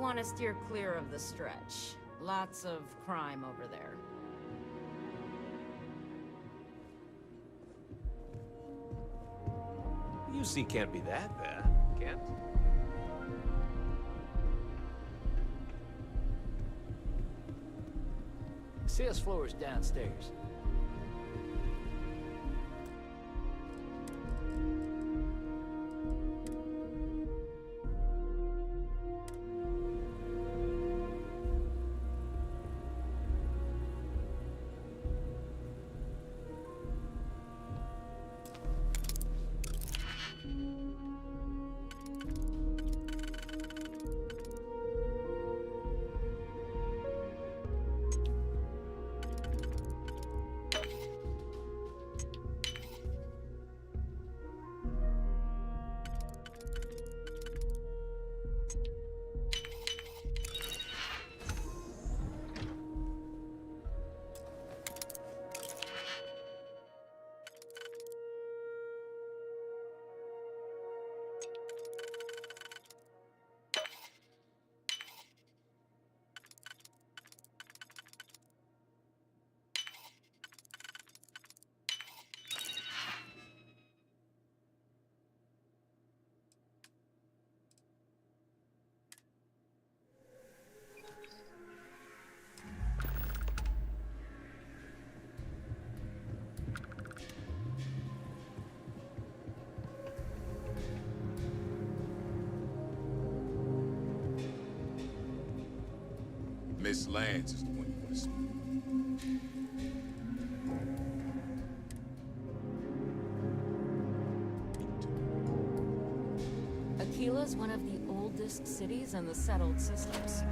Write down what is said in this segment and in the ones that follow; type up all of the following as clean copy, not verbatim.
want to steer clear of the stretch. Lots of crime over there. UC can't be that bad, can't? CS floor is downstairs. Miss Lance is the one you want to see. Aquila's one of the oldest cities in the settled systems.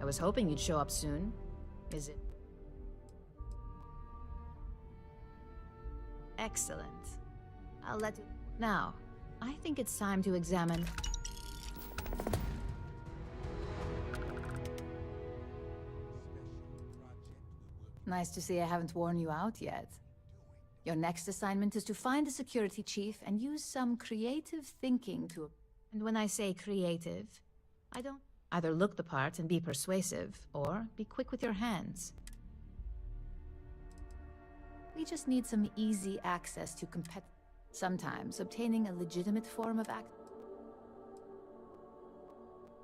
I was hoping you'd show up soon. Is it? Excellent. I'll let you... Now, I think it's time to examine... Nice to see I haven't worn you out yet. Your next assignment is to find the security chief and use some creative thinking to... And when I say creative, I don't... Either look the part and be persuasive, or be quick with your hands. We just need some easy access to Sometimes obtaining a legitimate form of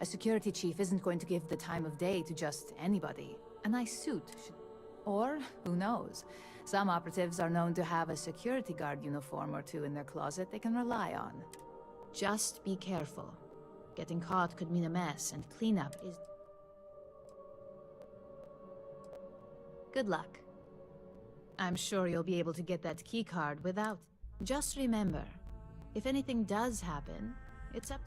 A security chief isn't going to give the time of day to just anybody. A nice suit should... Or, who knows, some operatives are known to have a security guard uniform or two in their closet they can rely on. Just be careful. Getting caught could mean a mess, and cleanup is... Good luck. I'm sure you'll be able to get that key card without... Just remember, if anything does happen, it's up...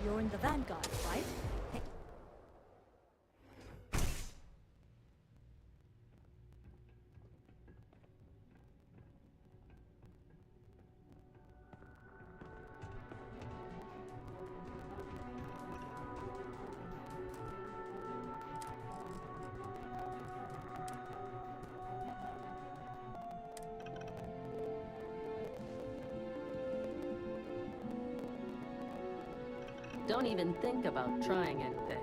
You're in the vanguard, right? Hey. Don't even think about trying anything.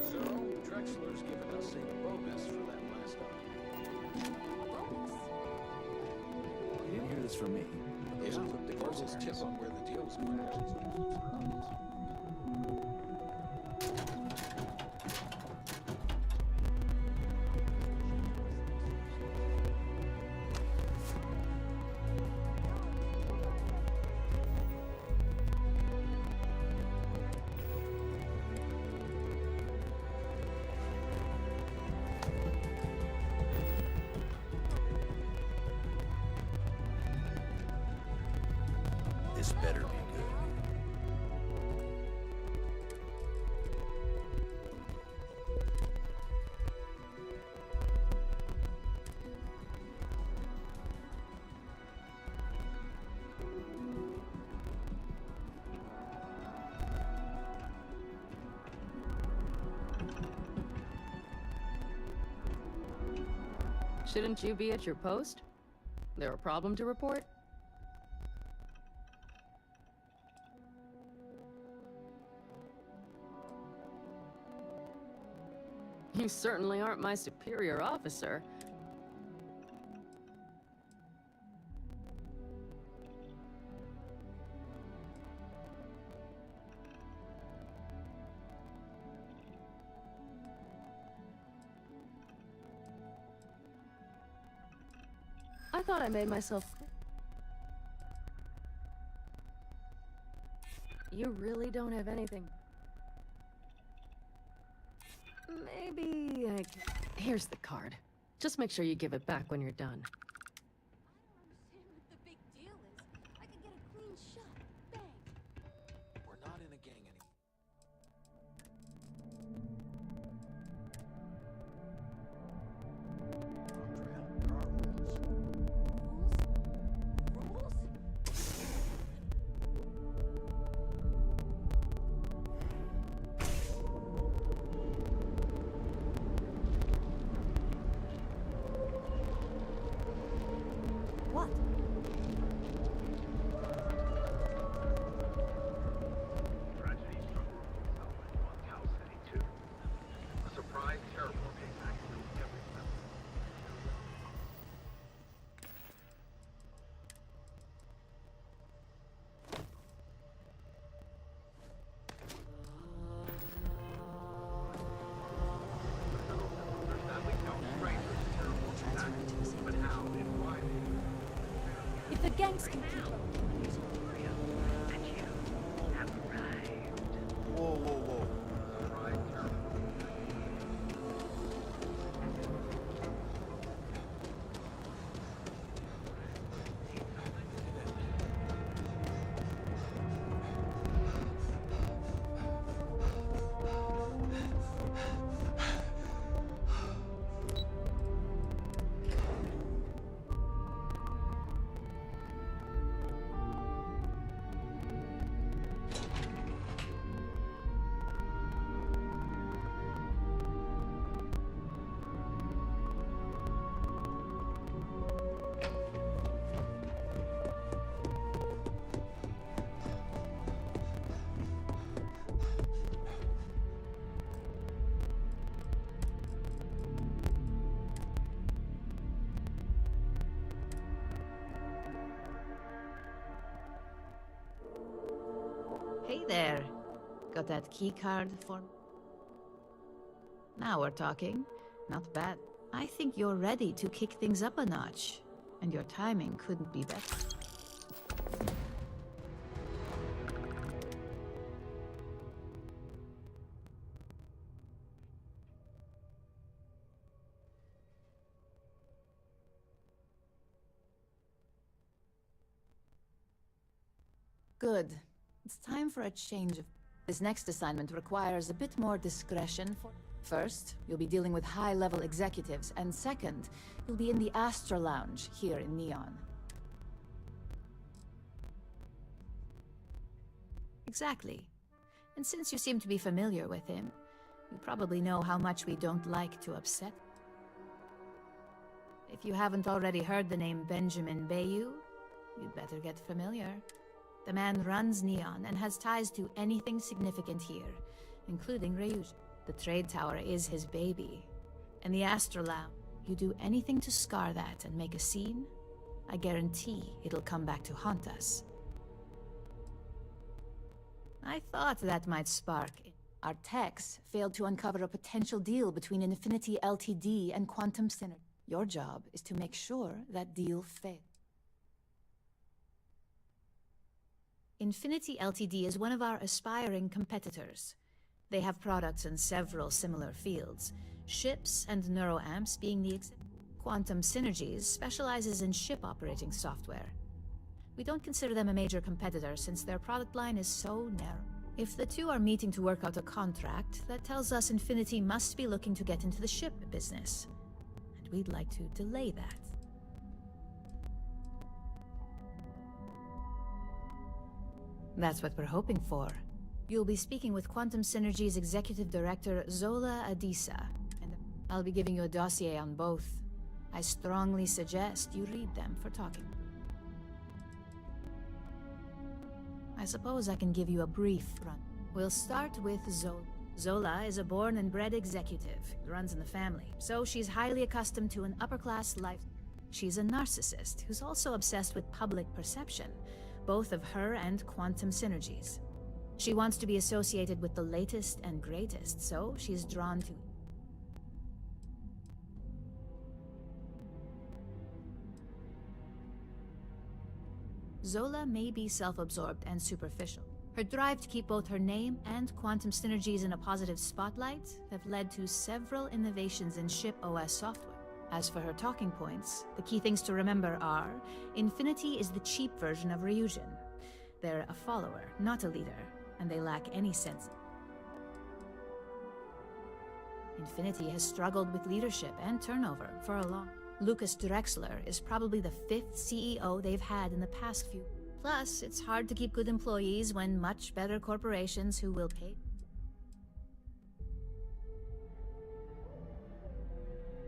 So, Drexler's given us a bonus for that last argument. You didn't hear this from me. Yeah, the course's tip on where the deal's going. This better be good. Shouldn't you be at your post? There a problem to report? You certainly aren't my superior officer. I thought I made myself clear. You really don't have anything. Maybe I can... Here's the card. Just make sure you give it back when you're done. The big deal is, I can get a clean shot. Bang. We're not in a gang anymore. Andrea, there are rules. Rules? What? Tragedy struck Cow City 2. A surprise terraforming accident every level. There's sadly no strangers to terraforming accidents, but how and why If the gangs can keep up. Whoa, whoa, whoa. surprise terraforming Hey there. Got that key card for... Now we're talking. Not bad. I think you're ready to kick things up a notch. And your timing couldn't be better. Good. It's time for a change of... This next assignment requires a bit more discretion for... First, you'll be dealing with high-level executives, and second, you'll be in the Astra Lounge here in Neon. Exactly. And since you seem to be familiar with him, you probably know how much we don't like to upset. If you haven't already heard the name Benjamin Bayou, you'd better get familiar. The man runs Neon and has ties to anything significant here, including Ryuji. The trade tower is his baby. And the Astra Lounge, you do anything to scar that and make a scene, I guarantee it'll come back to haunt us. I thought that might spark. Our techs failed to uncover a potential deal between Infinity Ltd and Quantum Synergy. Your job is to make sure that deal fails. Infinity Ltd is one of our aspiring competitors. They have products in several similar fields, ships and neuroamps being the Quantum Synergies specializes in ship operating software. We don't consider them a major competitor since their product line is so narrow. If the two are meeting to work out a contract, that tells us Infinity must be looking to get into the ship business. And we'd like to delay that. That's what we're hoping for. You'll be speaking with Quantum Synergy's Executive Director, Zola Adisa, and I'll be giving you a dossier on both. I strongly suggest you read them for talking. I suppose I can give you a brief run. We'll start with Zola. Zola is a born and bred executive, runs in the family, so she's highly accustomed to an upper-class life. She's a narcissist who's also obsessed with public perception, both of her and Quantum Synergies. She wants to be associated with the latest and greatest, so she's drawn to... Zola may be self-absorbed and superficial, Her drive to keep both her name and quantum synergies in a positive spotlight have led to several innovations in ship OS software. As for her talking points, the key things to remember are: Infinity is the cheap version of Ryujin. They're a follower, not a leader, and they lack any sense. Infinity has struggled with leadership and turnover for a long. Lucas Drexler is probably the 5th CEO they've had in the past few. Plus, it's hard to keep good employees when much better corporations who will pay.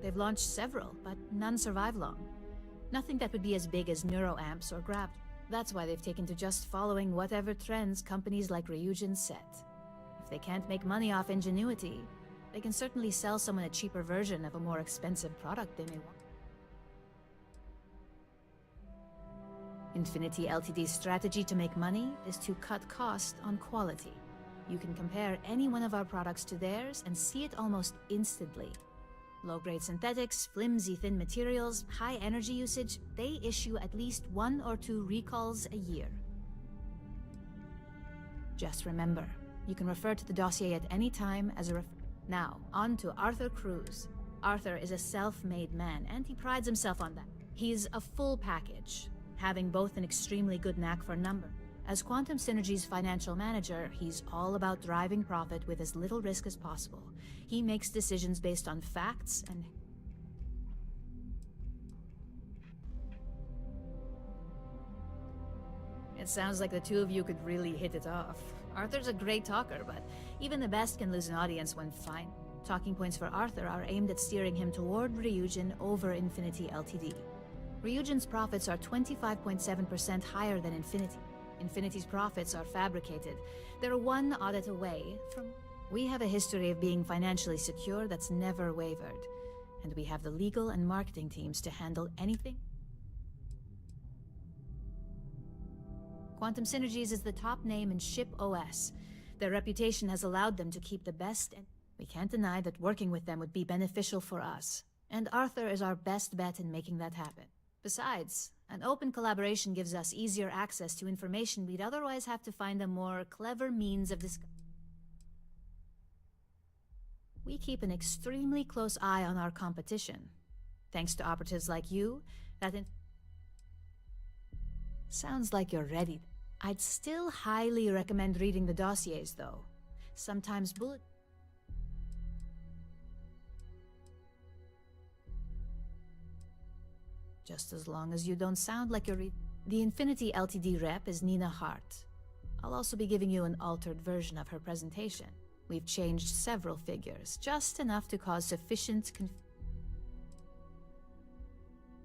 They've launched several, but none survive long. Nothing that would be as big as neuroamps or grab. That's why they've taken to just following whatever trends companies like Ryujin set. If they can't make money off ingenuity, they can certainly sell someone a cheaper version of a more expensive product they may want. Infinity Ltd's strategy to make money is to cut cost on quality. You can compare any one of our products to theirs and see it almost instantly. Low-grade synthetics, flimsy thin materials, high energy usage, they issue at least 1 or 2 recalls a year. Just remember, you can refer to the dossier at any time as a Now, on to Arthur Cruz. Arthur is a self-made man, and he prides himself on that. He's a full package, having both an extremely good knack for number. As Quantum Synergy's financial manager, he's all about driving profit with as little risk as possible. He makes decisions based on facts and... It sounds like the two of you could really hit it off. Arthur's a great talker, but even the best can lose an audience when fine. Talking points for Arthur are aimed at steering him toward Ryujin over Infinity Ltd. Ryujin's profits are 25.7% higher than Infinity. Infinity's profits are fabricated. They're one audit away from... We have a history of being financially secure that's never wavered. And we have the legal and marketing teams to handle anything. Quantum Synergies is the top name in ship OS. Their reputation has allowed them to keep the best, and we can't deny that working with them would be beneficial for us. And Arthur is our best bet in making that happen. Besides, an open collaboration gives us easier access to information we'd otherwise have to find a more clever means of discovery. We keep an extremely close eye on our competition. Thanks to operatives like you, Sounds like you're ready. I'd still highly recommend reading the dossiers, though. Sometimes bullet... Just as long as you don't sound like you're The Infinity Ltd rep is Nina Hart. I'll also be giving you an altered version of her presentation. We've changed several figures, just enough to cause sufficient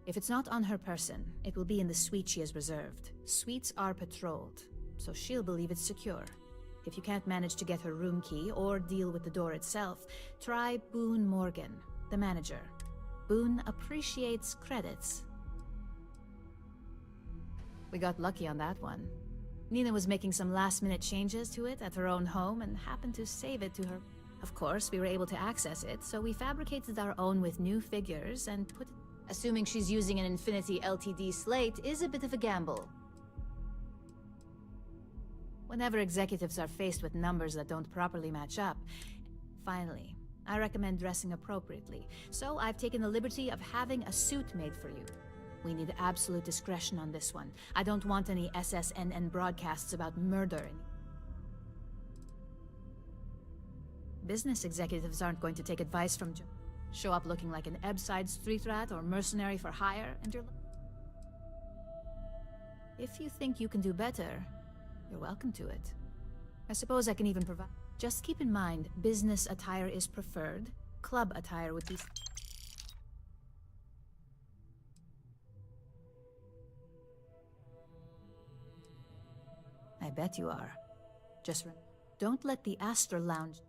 If it's not on her person, it will be in the suite she has reserved. Suites are patrolled, so she'll believe it's secure. If you can't manage to get her room key or deal with the door itself, try Boone Morgan, the manager. Boone appreciates credits. We got lucky on that one. Nina was making some last-minute changes to it at her own home and happened to save it to her. Of course, we were able to access it, so we fabricated our own with new figures and put it... Assuming she's using an Infinity Ltd slate is a bit of a gamble. Whenever executives are faced with numbers that don't properly match up... Finally, I recommend dressing appropriately, so I've taken the liberty of having a suit made for you. We need absolute discretion on this one. I don't want any SSNN broadcasts about murder. Business executives aren't going to take advice from... Show up looking like an Ebbside street rat or mercenary for hire, and you're... If you think you can do better, you're welcome to it. I suppose I can even provide... Just keep in mind, business attire is preferred. Club attire would be... I bet you are. Just don't let the Astor Lounge...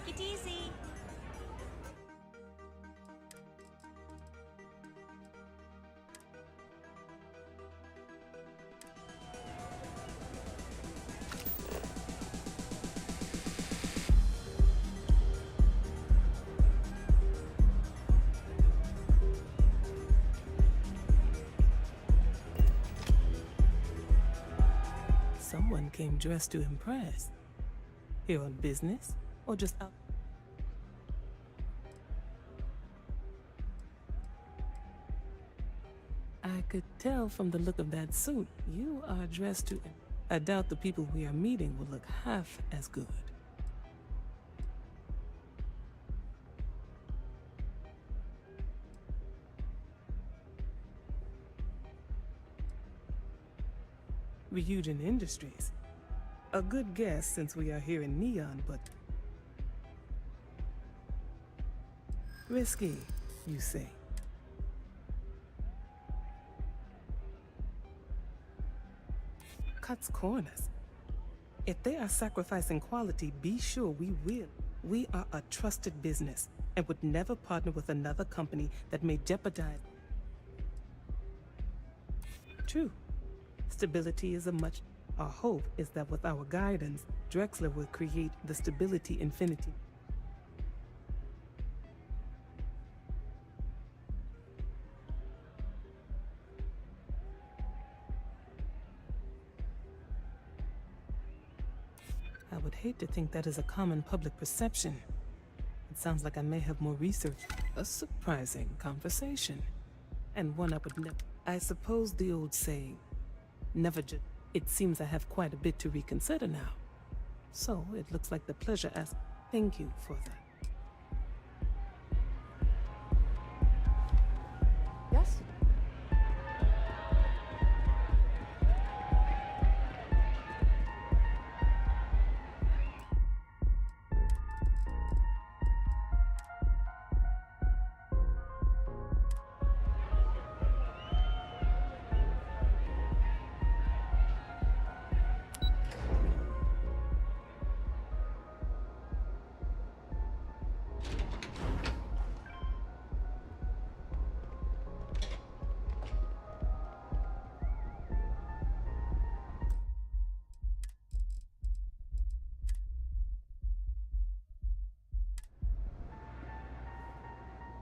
Take it easy. Someone came dressed to impress. Here on business, or just out? I could tell from the look of that suit, you are dressed to... I doubt the people we are meeting will look half as good. Ryujin Industries. A good guess since we are here in Neon, but... risky, you say? Cuts corners. If they are sacrificing quality, be sure we will. We are a trusted business and would never partner with another company that may jeopardize... True. Stability is a much... Our hope is that with our guidance, Drexler will create the stability infinity. I would hate to think that is a common public perception. It sounds like I may have more research. A surprising conversation. And one I would never... I suppose the old saying, never judge. It seems I have quite a bit to reconsider now. So it looks like the pleasure as... Thank you for that. Yes?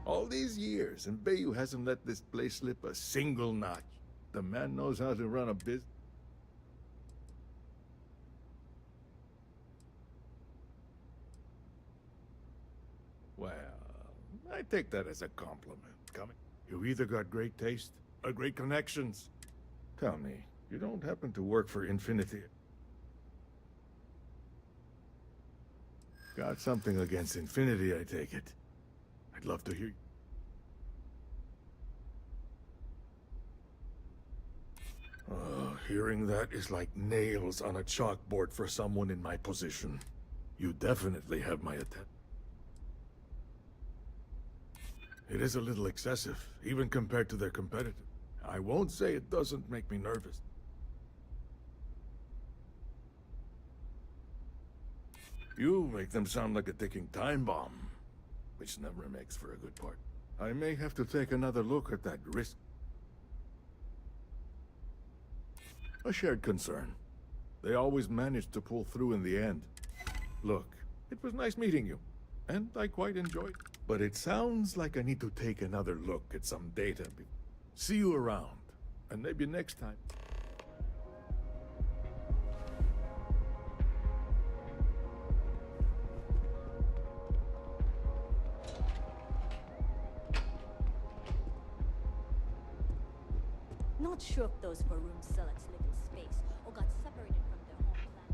All these years, and Bayou hasn't let this place slip a single notch. The man knows how to run a business. Well, I take that as a compliment. Coming, you either got great taste or great connections. Tell me, you don't happen to work for Infinity? Got something against Infinity, I take it. I'd love to hear. Hearing that is like nails on a chalkboard for someone in my position. You definitely have my attention. It is a little excessive, even compared to their competitors. I won't say it doesn't make me nervous. You make them sound like a ticking time bomb, which never makes for a good part. I may have to take another look at that risk. A shared concern. They always manage to pull through in the end. Look, it was nice meeting you, and I quite enjoyed it. But it sounds like I need to take another look at some data. See you around, and maybe next time. Not sure if those Varun selects live in space or got separated from their home planet.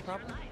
problem?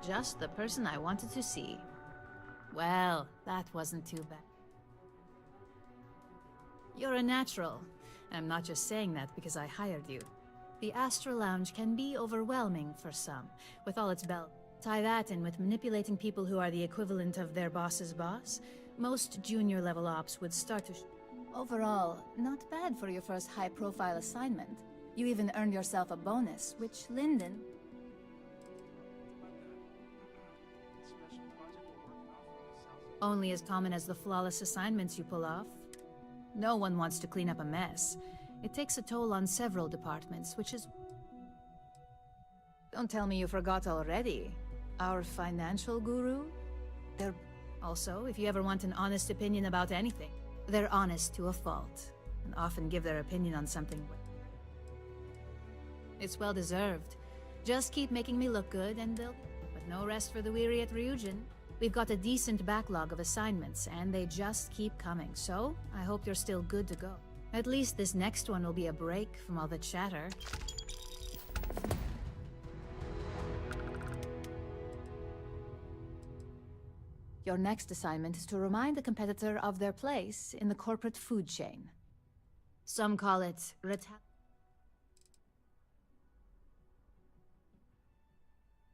Just the person I wanted to see. Well, that wasn't too bad. You're a natural. And I'm not just saying that because I hired you. The Astral Lounge can be overwhelming for some, with all its bell. Tie that in with manipulating people who are the equivalent of their boss's boss. Most junior level ops would start to Overall, not bad for your first high-profile assignment. You even earned yourself a bonus, which Lyndon... Only as common as the flawless assignments you pull off. No one wants to clean up a mess. It takes a toll on several departments, which is... Don't tell me you forgot already. Our financial guru? They're... Also, if you ever want an honest opinion about anything, they're honest to a fault, and often give their opinion on something. It's well deserved. Just keep making me look good, and they'll... But no rest for the weary at Ryujin. We've got a decent backlog of assignments, and they just keep coming, so I hope you're still good to go. At least this next one will be a break from all the chatter. Your next assignment is to remind the competitor of their place in the corporate food chain. Some call it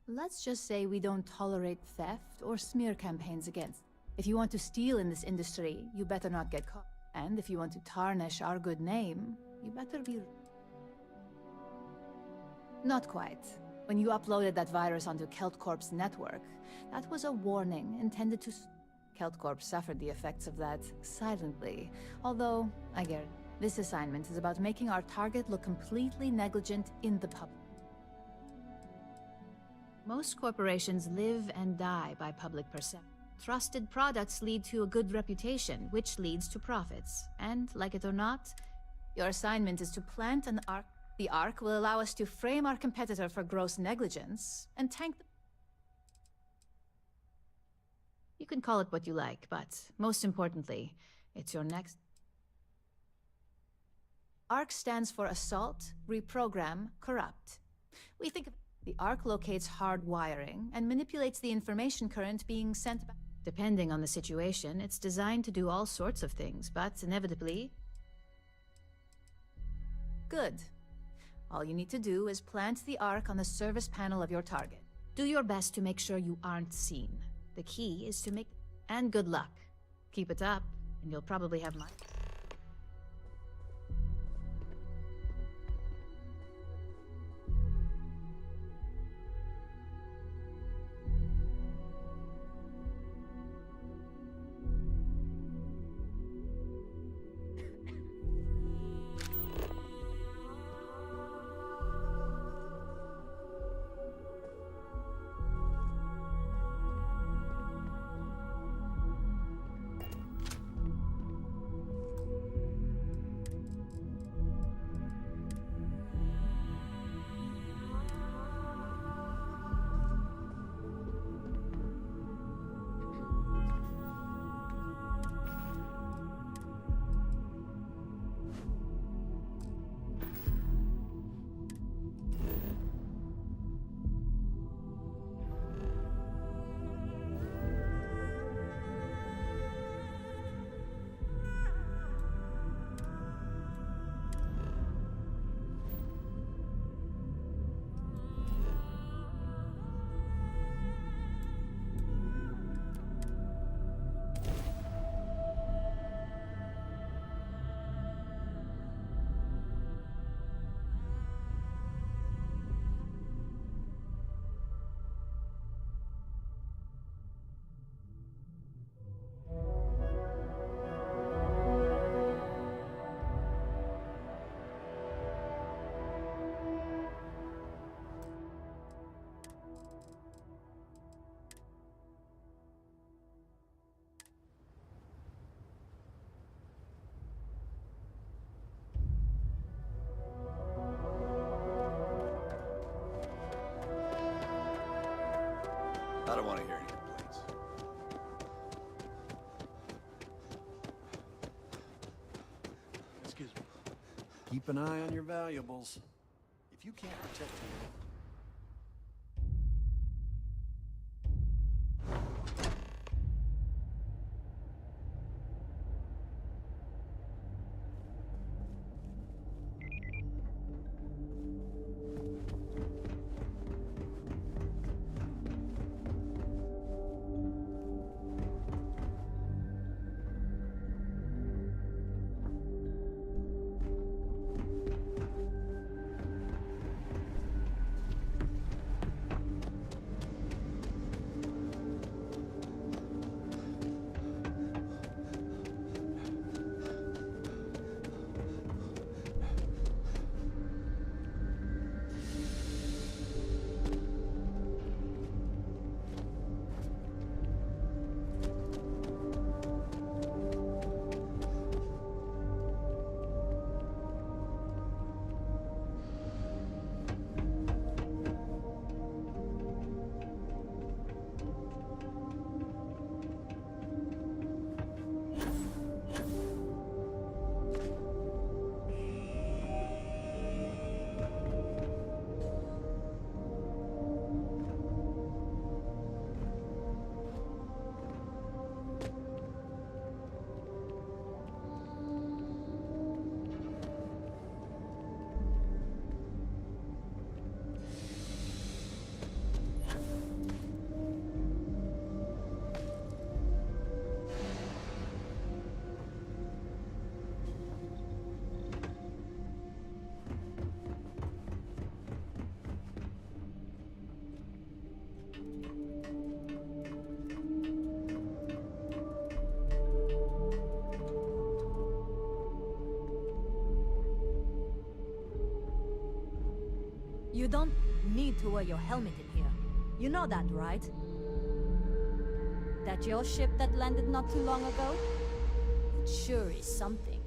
Let's just say we don't tolerate theft or smear campaigns against. If you want to steal in this industry, you better not get caught. And if you want to tarnish our good name, you better be... Not quite. When you uploaded that virus onto KeltCorp's network, that was a warning intended to... KeltCorp suffered the effects of that silently. Although, I get it. This assignment is about making our target look completely negligent in the public. Most corporations live and die by public perception. Trusted products lead to a good reputation, which leads to profits. And, like it or not, your assignment is to plant an arc. The arc will allow us to frame our competitor for gross negligence and tank them. You can call it what you like, but most importantly, it's your next... ARC stands for Assault, Reprogram, Corrupt. We think of... The ARC locates hard wiring and manipulates the information current being sent back. Depending on the situation, it's designed to do all sorts of things, but inevitably... Good. All you need to do is plant the ARC on the service panel of your target. Do your best to make sure you aren't seen. The key is to make... And good luck. Keep it up, and you'll probably have money. Keep an eye on your valuables. If you can't protect them, You don't need to wear your helmet in here. You know that, right? That your ship that landed not too long ago? It sure is something.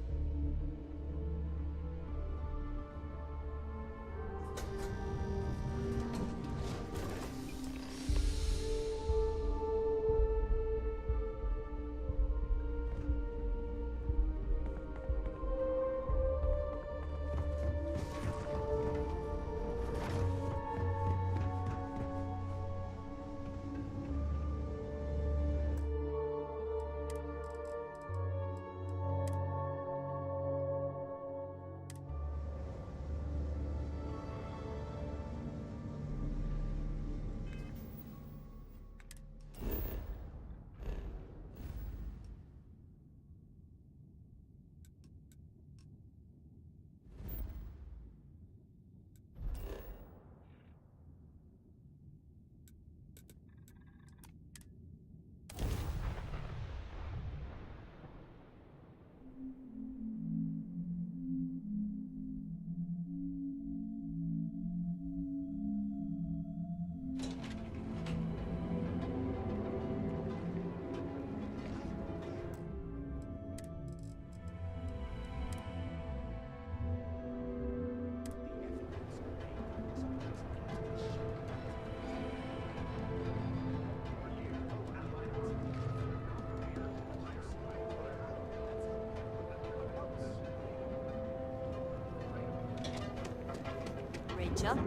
Rachel?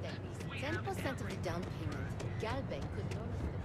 At least 10% of the down payment. Galbank could loan us the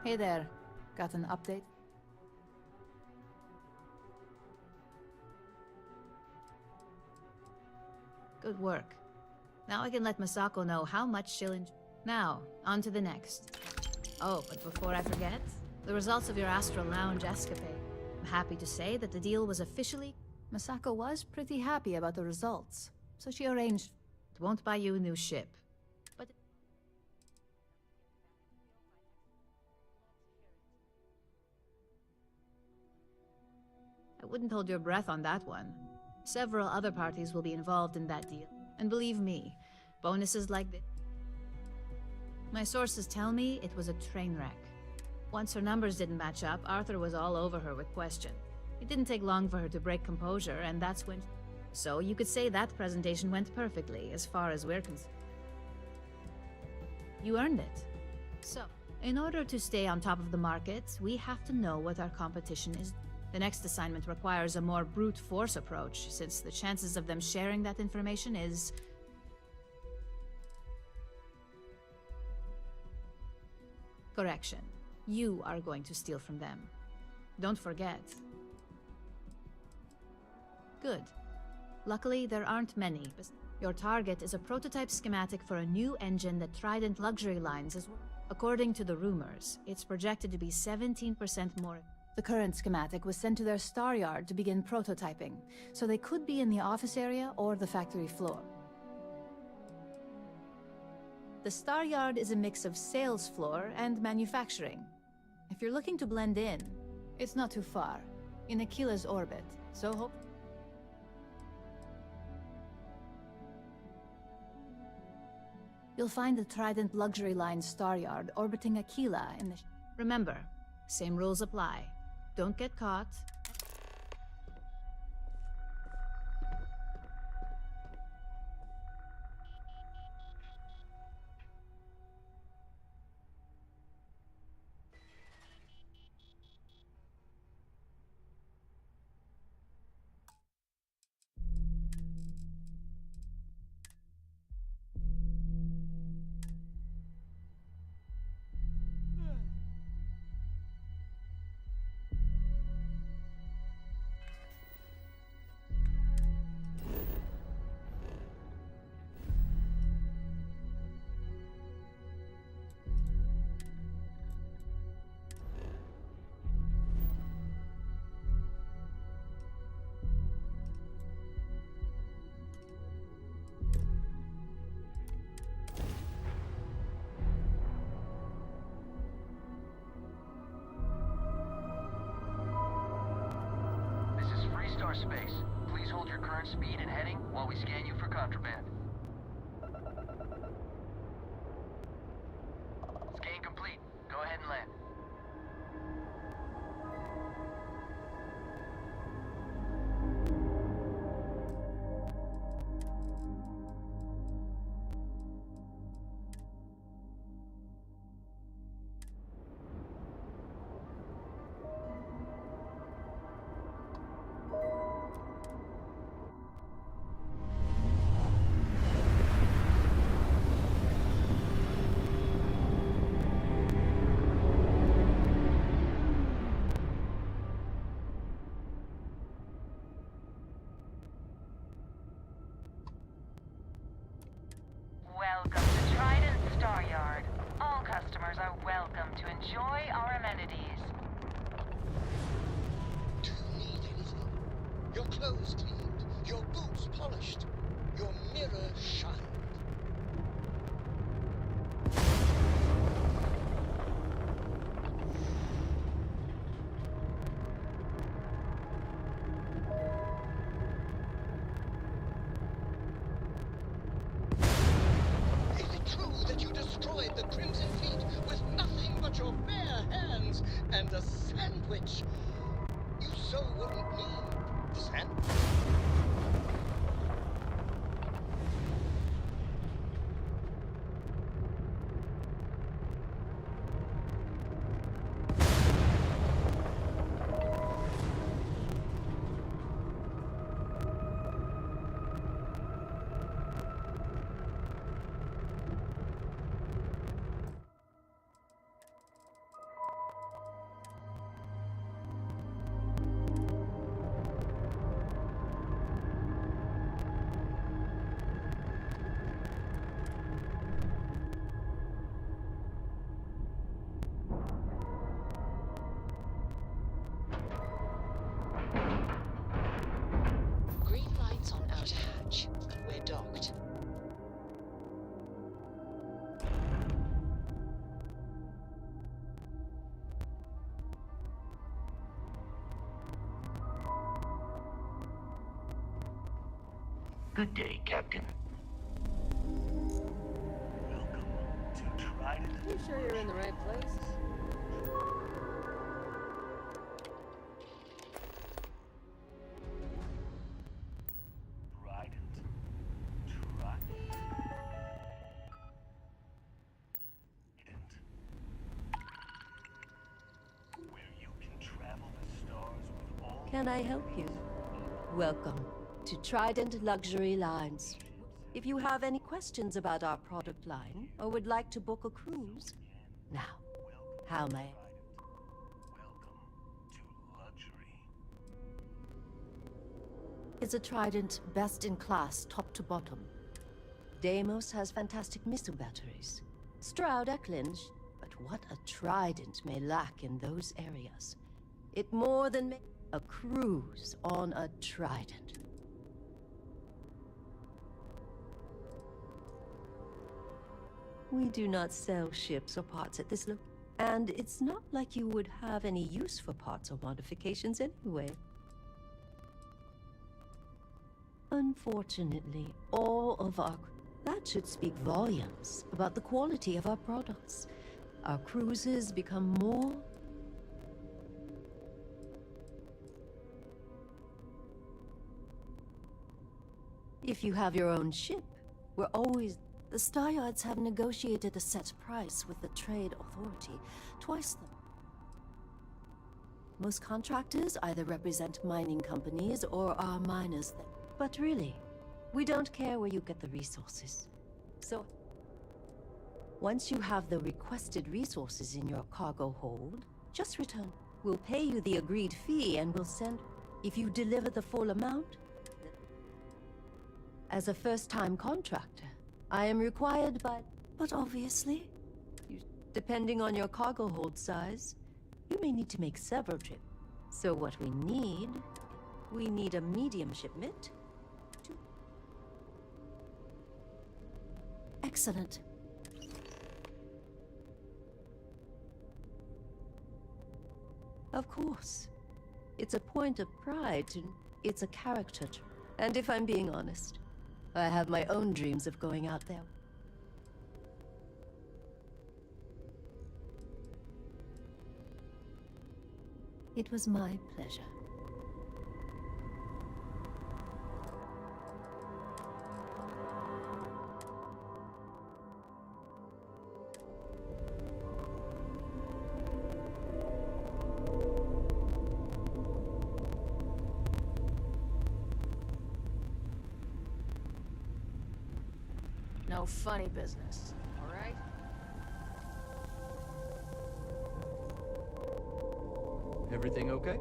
Hey there. Got an update? Good work. Now I can let Masako know how much she'll enjoy. Now, on to the next. Oh, but before I forget, the results of your Astral Lounge escapade. I'm happy to say that the deal was officially... Masako was pretty happy about the results, so she arranged... It won't buy you a new ship, but... I wouldn't hold your breath on that one. Several other parties will be involved in that deal. And believe me, bonuses like this... My sources tell me it was a train wreck. Once her numbers didn't match up, Arthur was all over her with questions. It didn't take long for her to break composure, and that's when... So you could say that presentation went perfectly, as far as we're concerned. You earned it. So, in order to stay on top of the market, we have to know what our competition is. The next assignment requires a more brute force approach, since the chances of them sharing that information is... Correction. You are going to steal from them. Don't forget. Good. Luckily, there aren't many. Your target is a prototype schematic for a new engine that Trident Luxury Lines is... According to the rumors, it's projected to be 17% more... The current schematic was sent to their star yard to begin prototyping, so they could be in the office area or the factory floor. The star yard is a mix of sales floor and manufacturing. If you're looking to blend in, it's not too far, in Aquila's orbit, so hope... You'll find the Trident Luxury Line star yard orbiting Aquila in the... Remember, same rules apply. Don't get caught. Space. Please hold your current speed and heading while we scan you for contraband. Scan complete. Go ahead and land. Welcome to Trident Star Yard. All customers are welcome to enjoy our amenities. Do you need anything? Your clothes cleaned, your boots polished, your mirror shined. And a sandwich. You so wouldn't need the sandwich. Good day, Captain. Welcome to Trident. You sure you're in the right place? Can I help you? Welcome to Trident Luxury Lines. If you have any questions about our product line or would like to book a cruise, now, how may I? It's a Trident best in class, top to bottom. Deimos has fantastic missile batteries. Stroud Eklund, but what a Trident may lack in those areas. It more than a cruise on a Trident. We do not sell ships or parts at this location, and it's not like you would have any use for parts or modifications anyway. Unfortunately, all of our... That should speak volumes about the quality of our products. Our cruises become more... If you have your own ship, we're always... The Star Yards have negotiated a set price with the Trade Authority, twice the... Most contractors either represent mining companies or are miners. But really, we don't care where you get the resources. So, once you have the requested resources in your cargo hold, just return. We'll pay you the agreed fee and we'll send... If you deliver the full amount... As a first-time contractor, I am required by... But obviously, depending on your cargo hold size, you may need to make several trips. So what we need a medium shipment. Excellent. Of course. It's a point of pride to... It's a character trait. And if I'm being honest, I have my own dreams of going out there. It was my pleasure. No funny business, all right? Everything okay?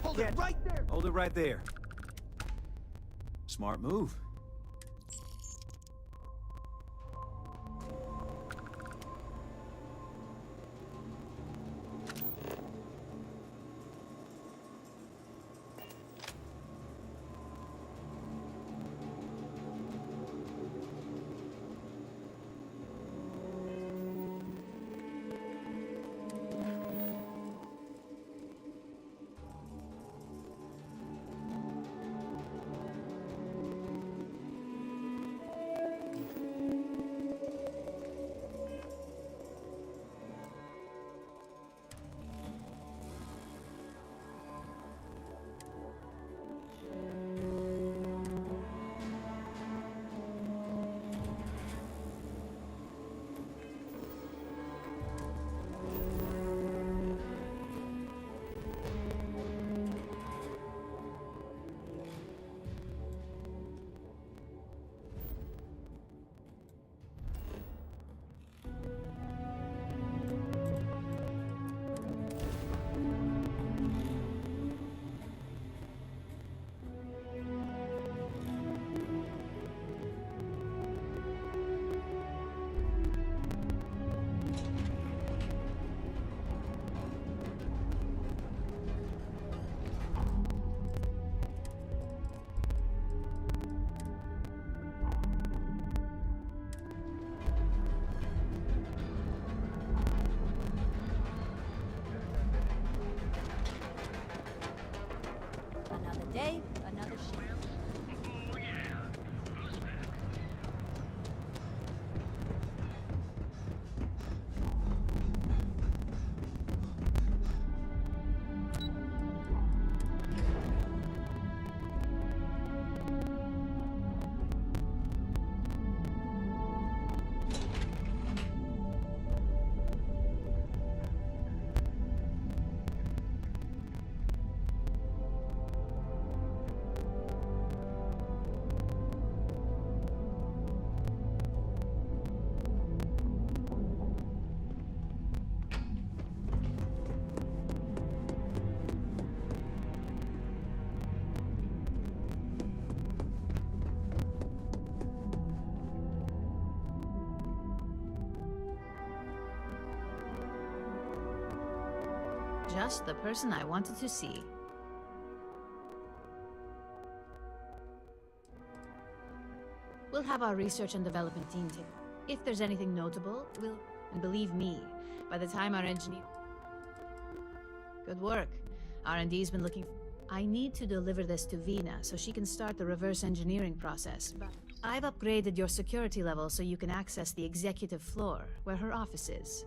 Hold it right there! Hold it right there. Smart move. day, another shift. Just the person I wanted to see. We'll have our research and development team take. If there's anything notable, we'll... And believe me, by the time our engineer... Good work. R&D's been looking... I need to deliver this to Vina so she can start the reverse engineering process. But I've upgraded your security level so you can access the executive floor, where her office is.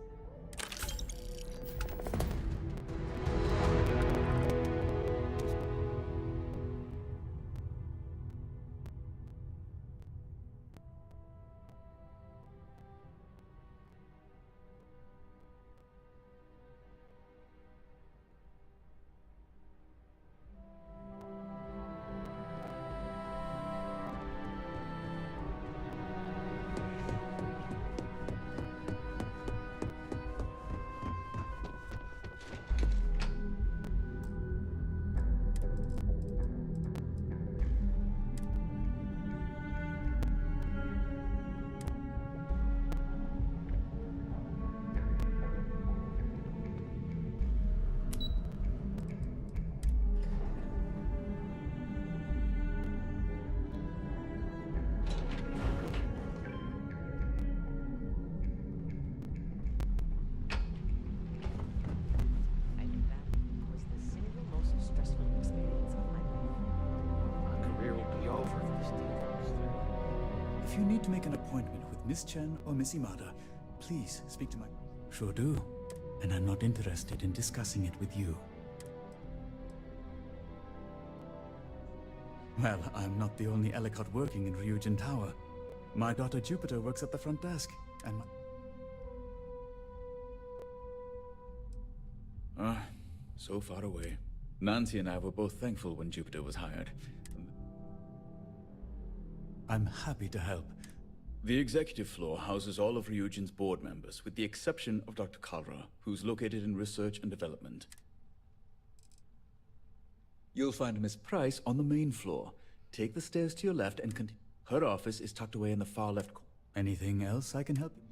If you need to make an appointment with Miss Chen or Miss Imada, please speak to my... Sure do. And I'm not interested in discussing it with you. Well, I'm not the only Ellicott working in Ryujin Tower. My daughter Jupiter works at the front desk, and my... so far away. Nancy and I were both thankful when Jupiter was hired. I'm happy to help. The executive floor houses all of Ryujin's board members, with the exception of Dr. Kalra, who's located in research and development. You'll find Miss Price on the main floor. Take the stairs to your left and continue. Her office is tucked away in the far left corner. Anything else I can help you?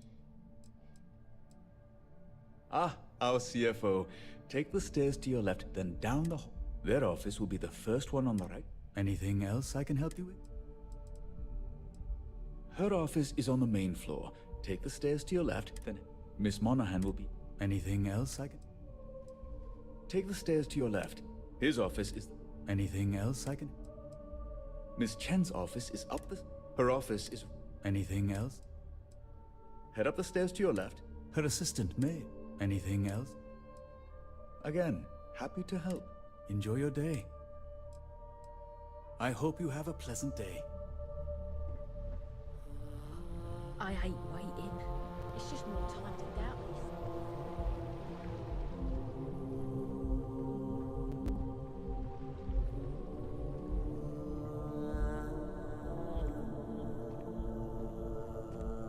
Ah, our CFO. Take the stairs to your left, then down the hall. Their office will be the first one on the right. Anything else I can help you with? Her office is on the main floor. Take the stairs to your left, then Miss Monahan will be... Anything else I can... Take the stairs to your left. His office is... Anything else I can... Miss Chen's office is up the... Her office is... Anything else? Head up the stairs to your left. Her assistant, May. Anything else? Again, happy to help. Enjoy your day. I hope you have a pleasant day. I hate waiting. It's just more time to doubt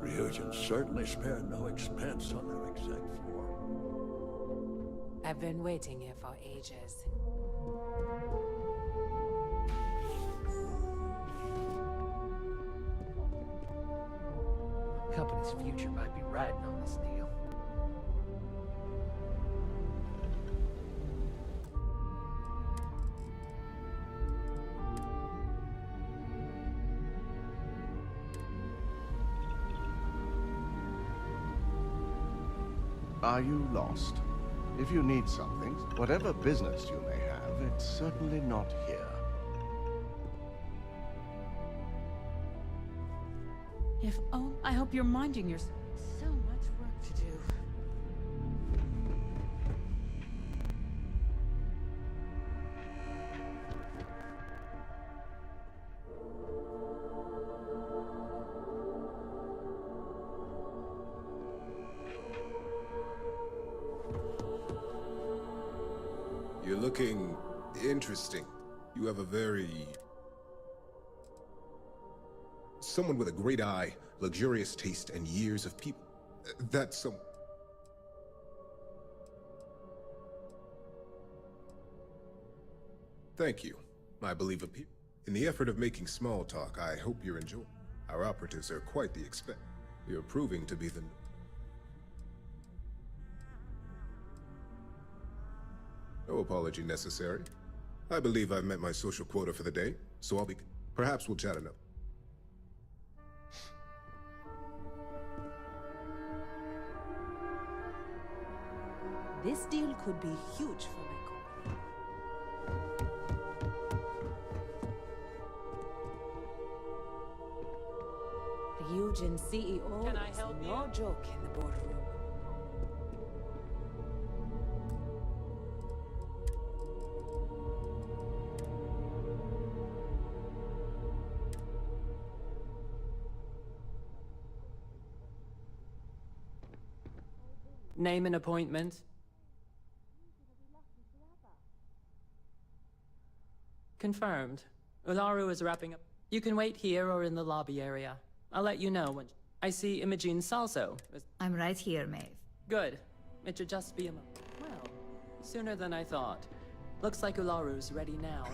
these Ryujin certainly spared no expense on their exec floor. I've been waiting here for ages. The company's future might be riding on this deal. Are you lost? If you need something, whatever business you may have, it's certainly not here. If oh, I hope you're minding your. So much work to do. You're looking interesting. You have a very... someone with a great eye, luxurious taste, and years of people. That's some... Thank you. I believe a people. In the effort of making small talk, I hope you're enjoying. Our operatives are quite the expect. You're proving to be the... No apology necessary. I believe I've met my social quota for the day, so I'll be... Perhaps we'll chat enough. This deal could be huge for my company. Ryujin CEO Can I is help no joke in the boardroom. Name an appointment. Confirmed. Ularu is wrapping up. You can wait here or in the lobby area. I'll let you know when... I see Imogene Salso. I'm right here, Maeve. Good. It should just be a moment. Well, sooner than I thought. Looks like Ularu's ready now.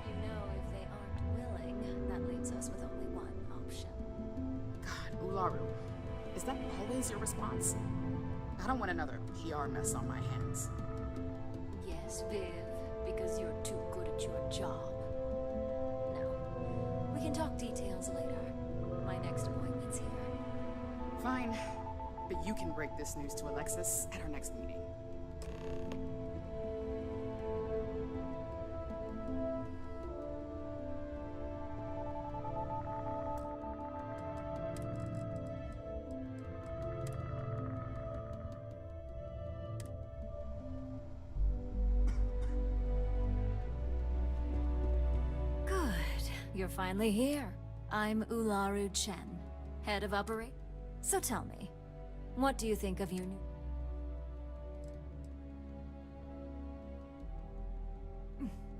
You know, if they aren't willing, that leaves us with only one option. God, Ularu. Is that always your response? I don't want another PR mess on my hands. Yes, Viv, because you're too good at your job. Now, we can talk details later. My next appointment's here. Fine, but you can break this news to Alexis at our next meeting. You're finally here. I'm Ularu Chen, head of operation. So tell me, what do you think of your new...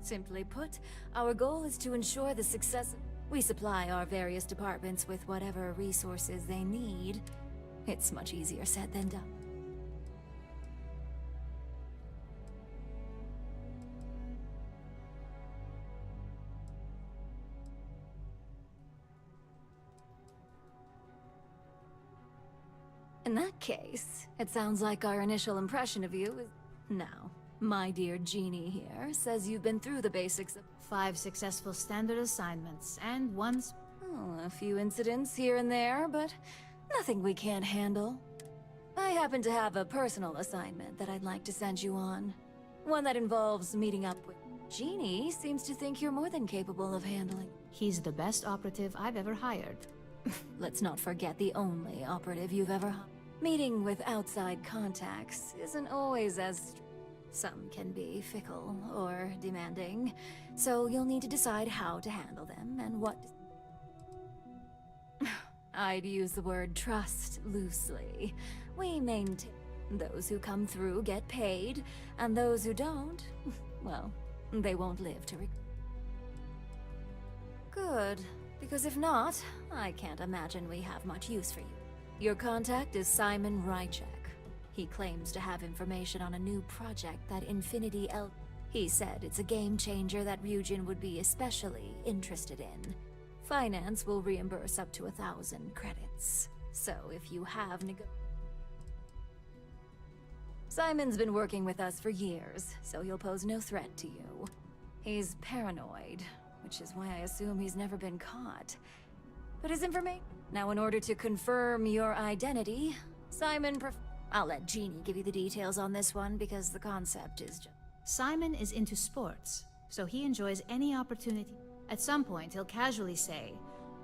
Simply put, our goal is to ensure the success. We supply our various departments with whatever resources they need. It's much easier said than done. In that case, it sounds like our initial impression of you is... Now, my dear Jeannie here says you've been through the basics of... 5 successful standard assignments, and once... Oh, a few incidents here and there, but nothing we can't handle. I happen to have a personal assignment that I'd like to send you on. One that involves meeting up with... Jeannie seems to think you're more than capable of handling. He's the best operative I've ever hired. Let's not forget the only operative you've ever hired. Meeting with outside contacts isn't always as... Some can be fickle or demanding, so you'll need to decide how to handle them and what... I'd use the word trust loosely. We maintain those who come through get paid, and those who don't, well, they won't live to... Good, because if not, I can't imagine we have much use for you. Your contact is Simon Rychek. He claims to have information on a new project that Infinity L... He said it's a game changer that Ryujin would be especially interested in. Finance will reimburse up to 1,000 credits. So if you have Simon's been working with us for years, so he'll pose no threat to you. He's paranoid, which is why I assume he's never been caught. But his information... Now, in order to confirm your identity, Simon I'll let Jeannie give you the details on this one, because the concept is just... Simon is into sports, so he enjoys any opportunity. At some point, he'll casually say,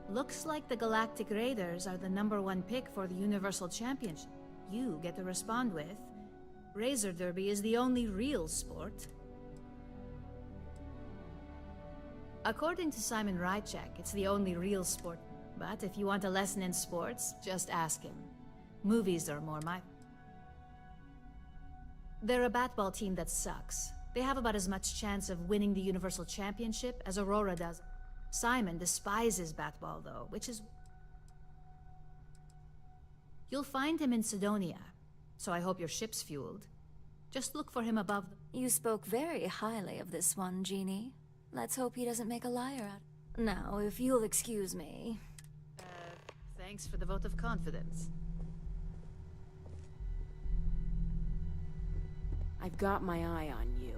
Looks like the Galactic Raiders are the #1 pick for the Universal Championship. You get to respond with, Razor Derby is the only real sport. According to Simon Rychek, it's the only real sport. But if you want a lesson in sports, just ask him. Movies are more my... They're a batball team that sucks. They have about as much chance of winning the Universal Championship as Aurora does. Simon despises batball, though, which is... You'll find him in Sidonia, so I hope your ship's fueled. Just look for him above the... You spoke very highly of this one, Genie. Let's hope he doesn't make a liar out. Now, if you'll excuse me... Thanks for the vote of confidence. I've got my eye on you.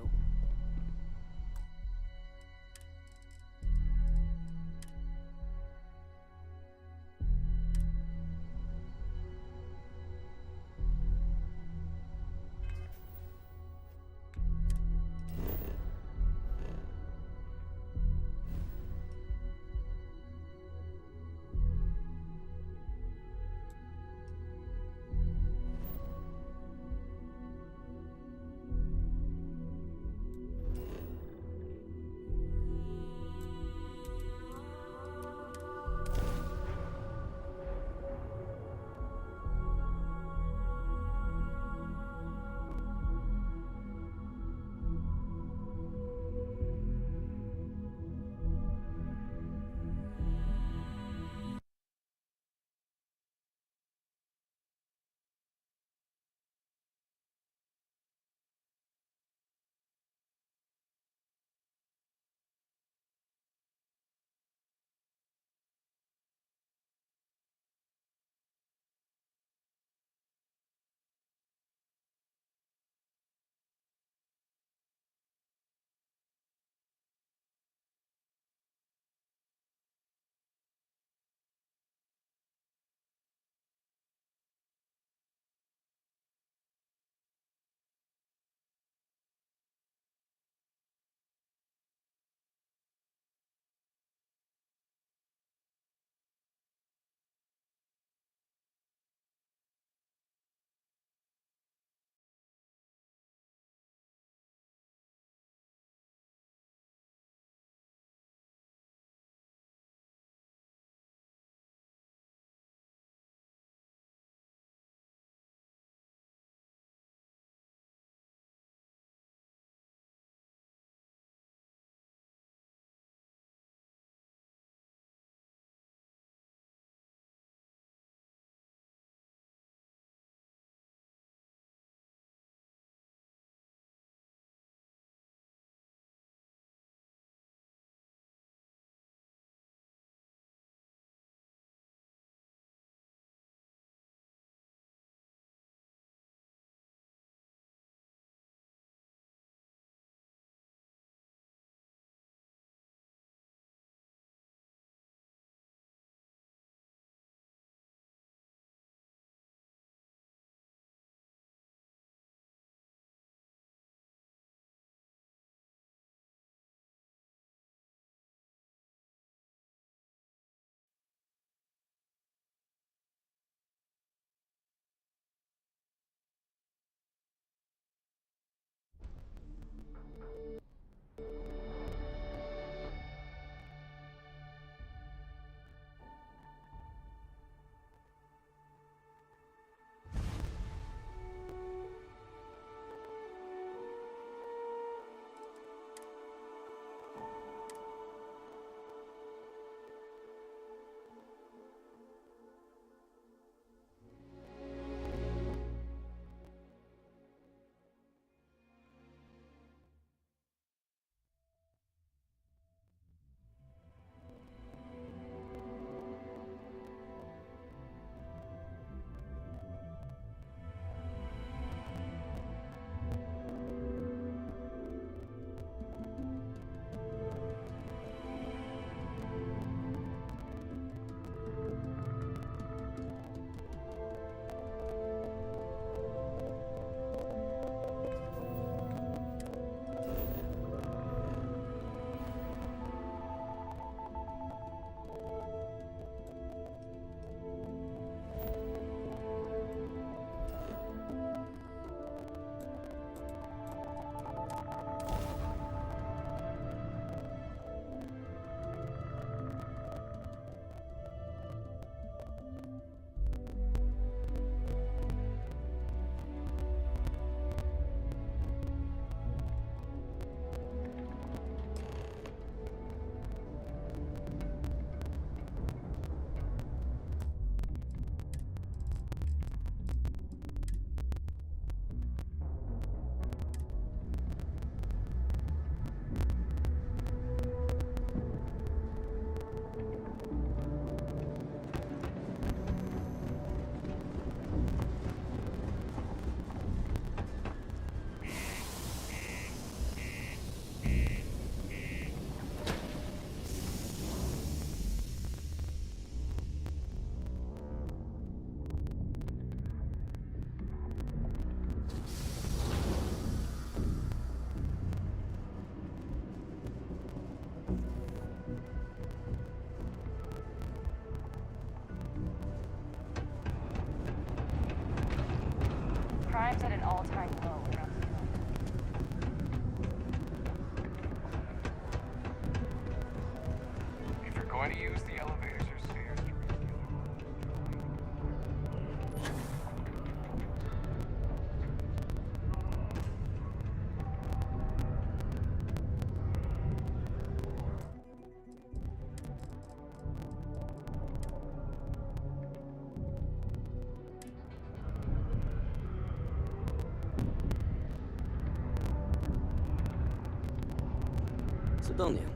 Sidonia,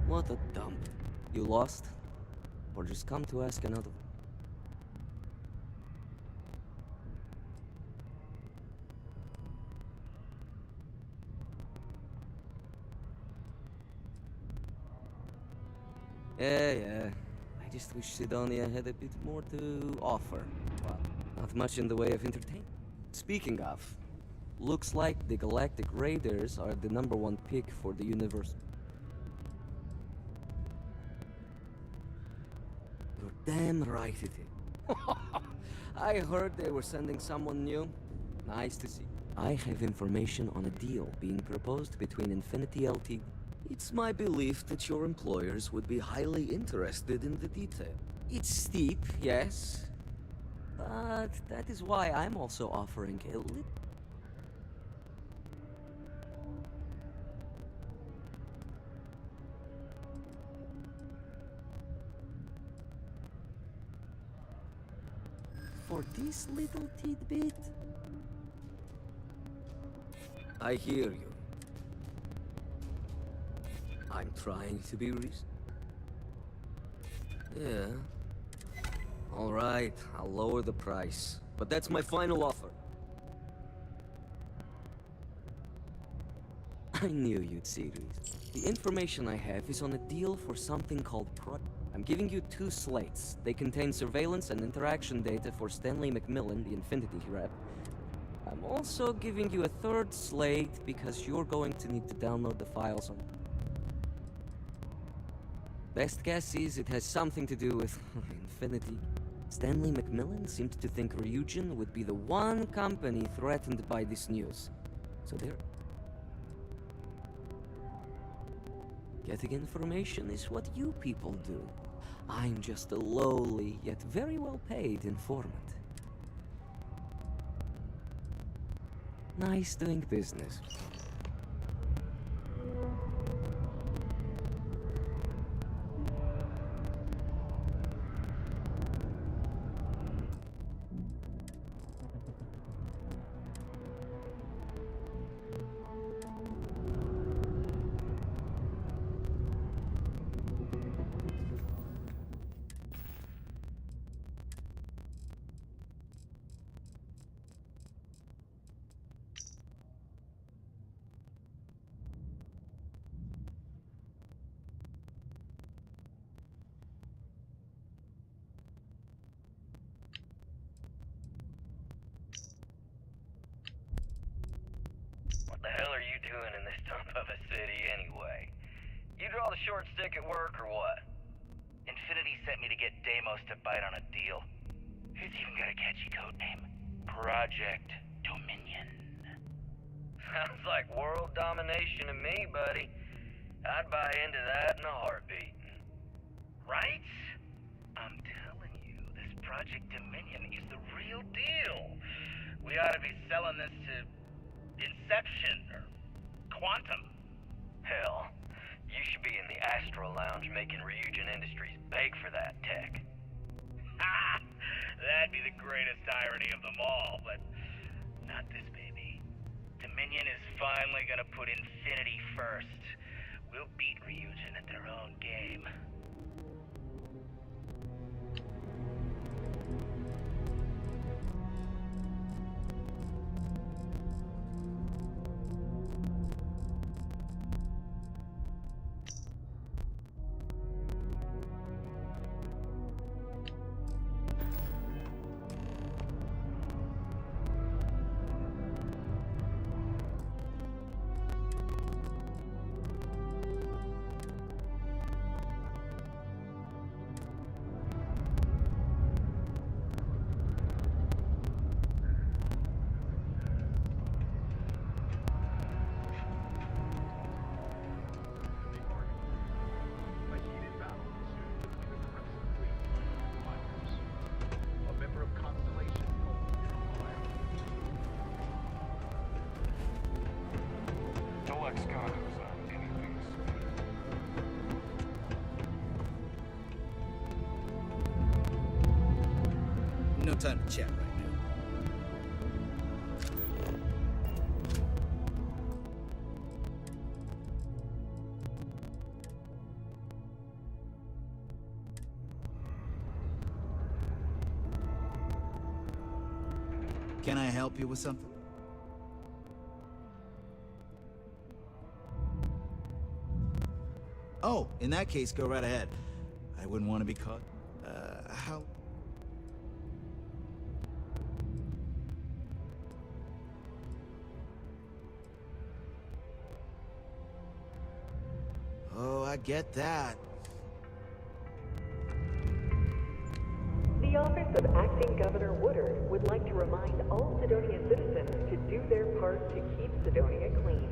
what a dump. You lost? Or just come to ask another? Yeah. I just wish Sidonia had a bit more to offer. Well, not much in the way of entertainment. Speaking of, looks like the Galactic Raiders are the #1 pick for the universe. You're damn right it is. I heard they were sending someone new. Nice to see. I have information on a deal being proposed between Infinity LT. It's my belief that your employers would be highly interested in the detail. It's steep, yes, but that is why I'm also offering a little. For this little tidbit? I hear you. I'm trying to be reasonable. Yeah. Alright, I'll lower the price. But that's my final offer. I knew you'd see this. The information I have is on a deal for something called I'm giving you 2 slates. They contain surveillance and interaction data for Stanley McMillan, the Infinity rep. I'm also giving you a 3rd slate because you're going to need to download the files on... Best guess is it has something to do with Infinity. Stanley McMillan seemed to think Ryujin would be the one company threatened by this news. So there. Getting information is what you people do. I'm just a lowly, yet very well paid informant. Nice doing business. What the hell are you doing in this dump of a city anyway? You draw the short stick at work or what? Infinity sent me to get Deimos to bite on a deal. Who's even got a catchy code name? Project Dominion. Sounds like world domination to me, buddy. I'd buy into that in a heartbeat. Right? I'm telling you, this Project Dominion is the real deal. We ought to be selling this to Inception or Quantum. Hell, you should be in the Astro Lounge making Ryujin Industries beg for that tech. Ha! That'd be the greatest irony of them all, but not this baby. Dominion is finally gonna put Infinity first. We'll beat Ryujin at their own game. No time to chat right now. Can I help you with something? Oh, in that case, go right ahead. I wouldn't want to be caught. How? Oh, I get that. The Office of Acting Governor Woodard would like to remind all Sidonia citizens to do their part to keep Sidonia clean.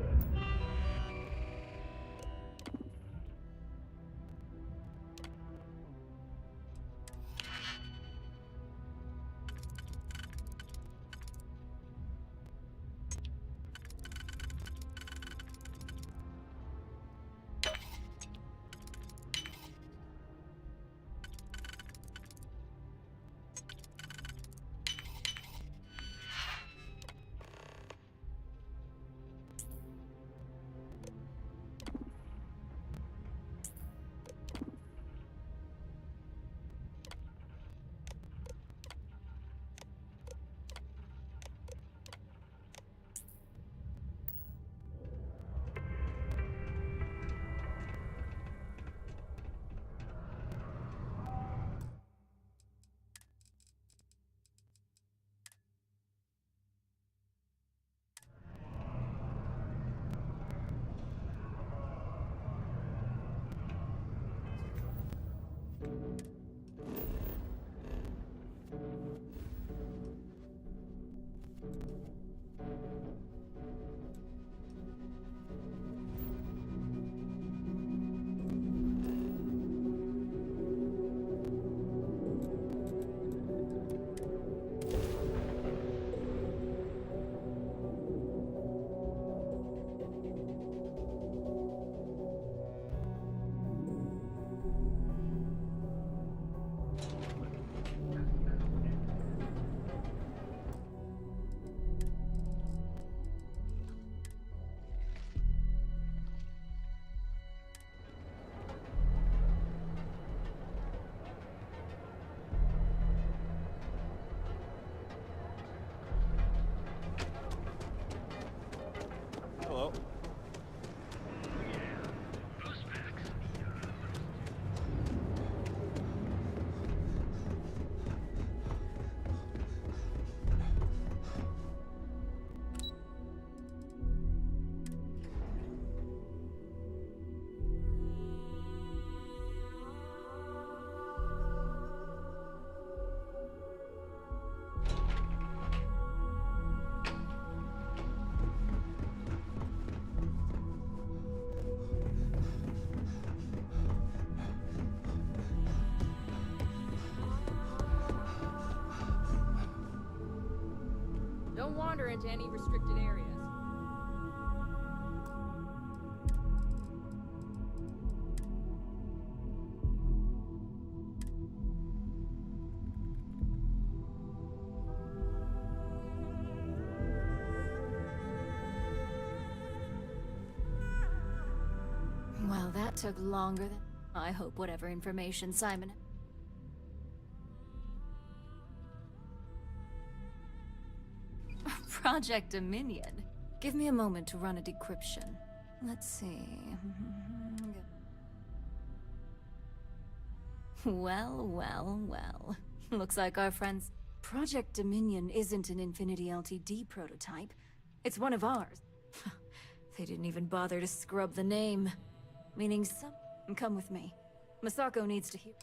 Hello. Don't wander into any restricted areas. Well, that took longer than... I hope whatever information Simon... Project Dominion. Give me a moment to run a decryption. Let's see... Well. Looks like our friends... Project Dominion isn't an Infinity LTD prototype. It's one of ours. They didn't even bother to scrub the name. Meaning some... Come with me. Masako needs to hear...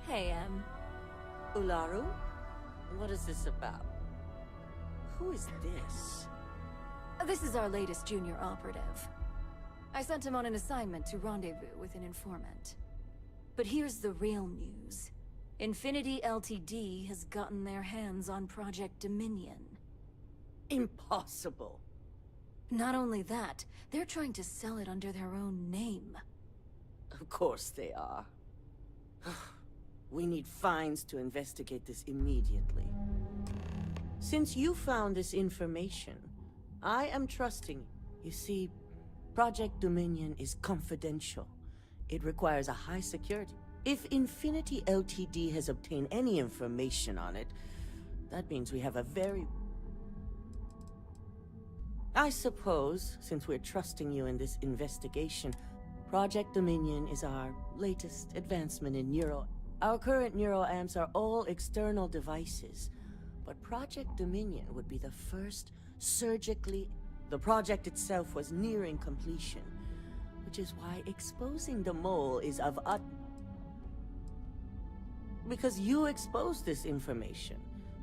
Hey, Ularu? What is this about? Who is this? This is our latest junior operative. I sent him on an assignment to rendezvous with an informant. But here's the real news. Infinity Ltd. has gotten their hands on Project Dominion. Impossible. Not only that, they're trying to sell it under their own name. Of course they are. We need fines to investigate this immediately. Since you found this information, I am trusting you. You see, Project Dominion is confidential. It requires a high security. If Infinity Ltd. has obtained any information on it, that means we have a very... I suppose, since we're trusting you in this investigation, Project Dominion is our latest advancement in neuro... Our current neuroamps are all external devices, but Project Dominion would be the first surgically... The project itself was nearing completion, which is why exposing the mole is of Because you exposed this information.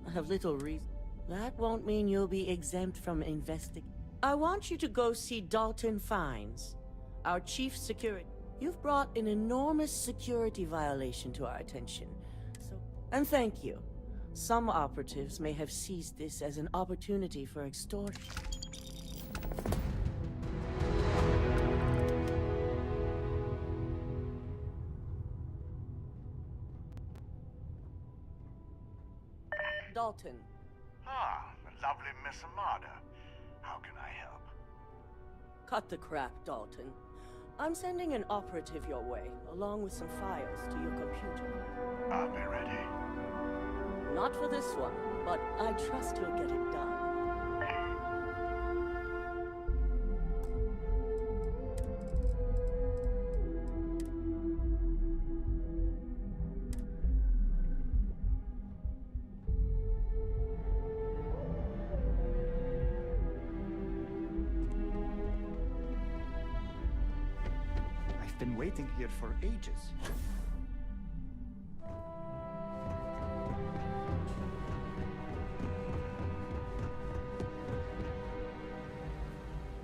I have little reason. That won't mean you'll be exempt from investigation. I want you to go see Dalton Fines, our chief security. You've brought an enormous security violation to our attention. And thank you. Some operatives may have seized this as an opportunity for extortion. Dalton. Ah, the lovely Miss Amada. How can I help? Cut the crap, Dalton. I'm sending an operative your way, along with some files to your computer. I'll be ready. Not for this one, but I trust you'll get it done. I've been waiting here for ages.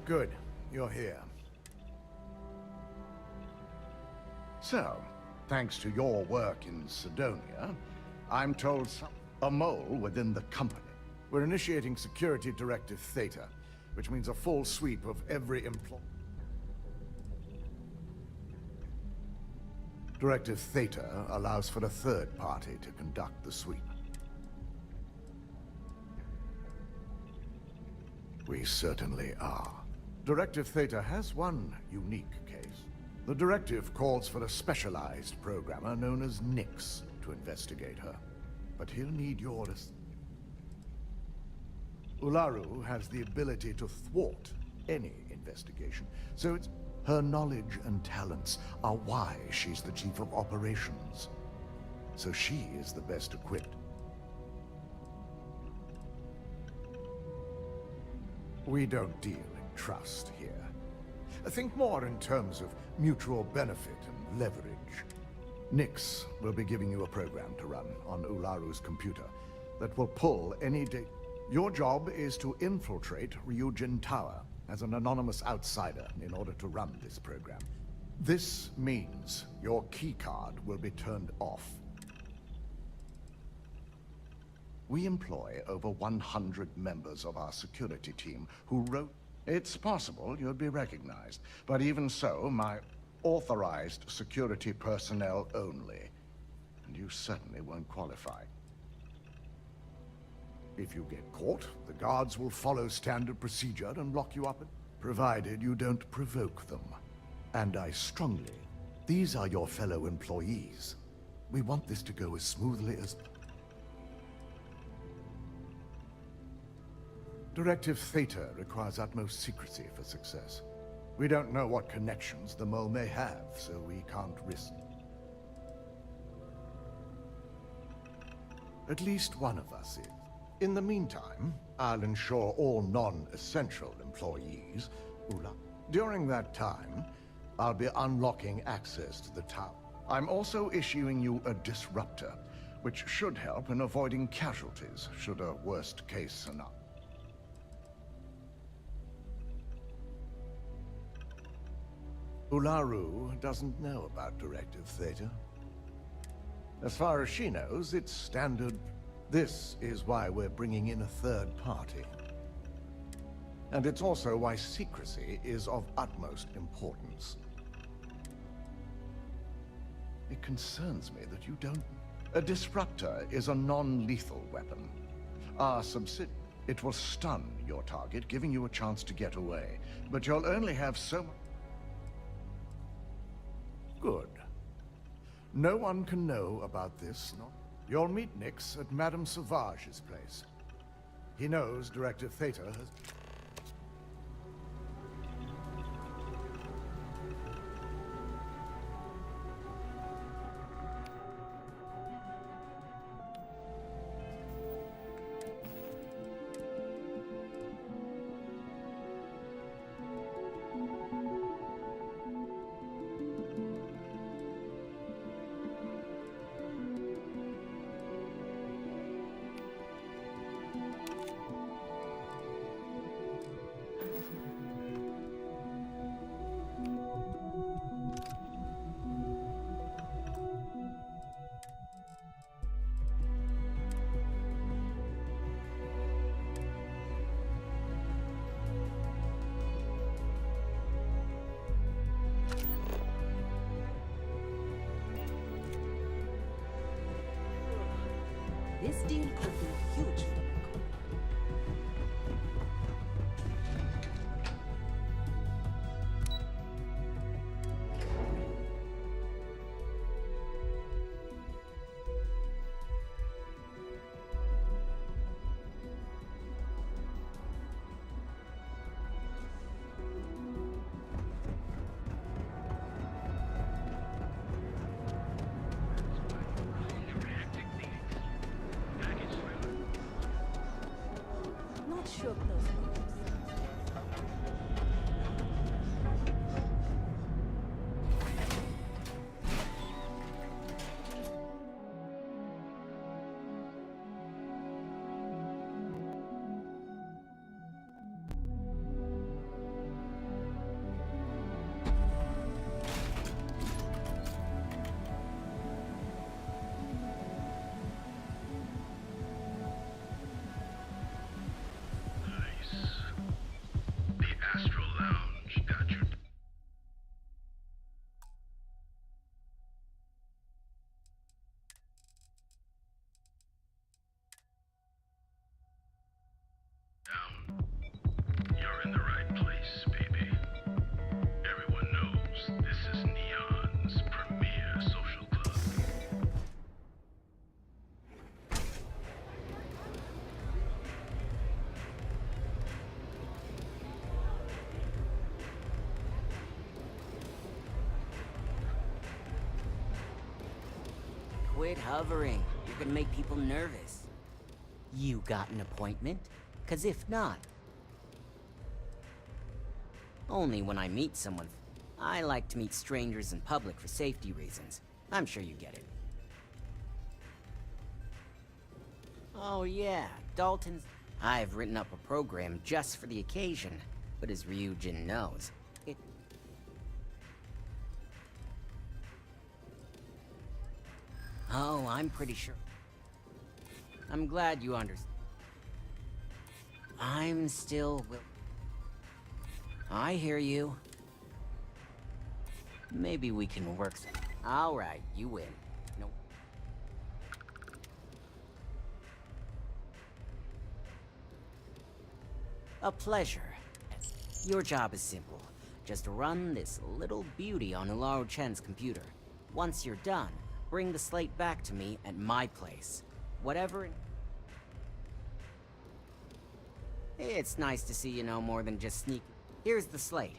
Good. You're here. So, thanks to your work in Sidonia, I'm told a mole within the company. We're initiating Security Directive Theta, which means a full sweep of every employee. Directive Theta allows for a third party to conduct the sweep. We certainly are. Directive Theta has one unique case. The directive calls for a specialized programmer known as Nix to investigate her. But he'll need your assistance. Ularu has the ability to thwart any investigation, so it's her knowledge and talents are why she's the chief of operations. So she is the best equipped. We don't deal in trust here. Think more in terms of mutual benefit and leverage. Nix will be giving you a program to run on Ularu's computer that will pull any data. Your job is to infiltrate Ryujin Tower as an anonymous outsider in order to run this program. This means your keycard will be turned off. We employ over 100 members of our security team who wrote... It's possible you'd be recognized, but even so, my authorized security personnel only. And you certainly won't qualify. If you get caught, the guards will follow standard procedure and lock you up, provided you don't provoke them. And I strongly... These are your fellow employees. We want this to go as smoothly as... Directive Theta requires utmost secrecy for success. We don't know what connections the mole may have, so we can't risk. At least one of us is. In the meantime, I'll ensure all non-essential employees... During that time, I'll be unlocking access to the tower. I'm also issuing you a disruptor, which should help in avoiding casualties should a worst-case scenario. Ularu doesn't know about Directive Theta. As far as she knows, it's standard. This is why we're bringing in a third party. And it's also why secrecy is of utmost importance. It concerns me that you don't... A disruptor is a non-lethal weapon. Our subsidiary... It will stun your target, giving you a chance to get away. But you'll only have so much... Good. No one can know about this. You'll meet Nix at Madame Sauvage's place. He knows Directive Theta has... This deal could be huge for Meko. Not sure of those moves. You're in the right place, baby. Everyone knows this is Neon's premier social club. Quit hovering. You're gonna make people nervous. You got an appointment? 'Cause if not... Only when I meet someone. I like to meet strangers in public for safety reasons. I'm sure you get it. Oh yeah, Dalton's... I've written up a program just for the occasion, but as Ryujin knows, it... Oh, I'm pretty sure. I'm glad you understand. I'm still... I hear you. Maybe we can work some... All right, you win. No. A pleasure. Your job is simple. Just run this little beauty on Ularu Chen's computer. Once you're done, bring the slate back to me at my place. Whatever... It's nice to see you know more than just sneak... Here's the slate.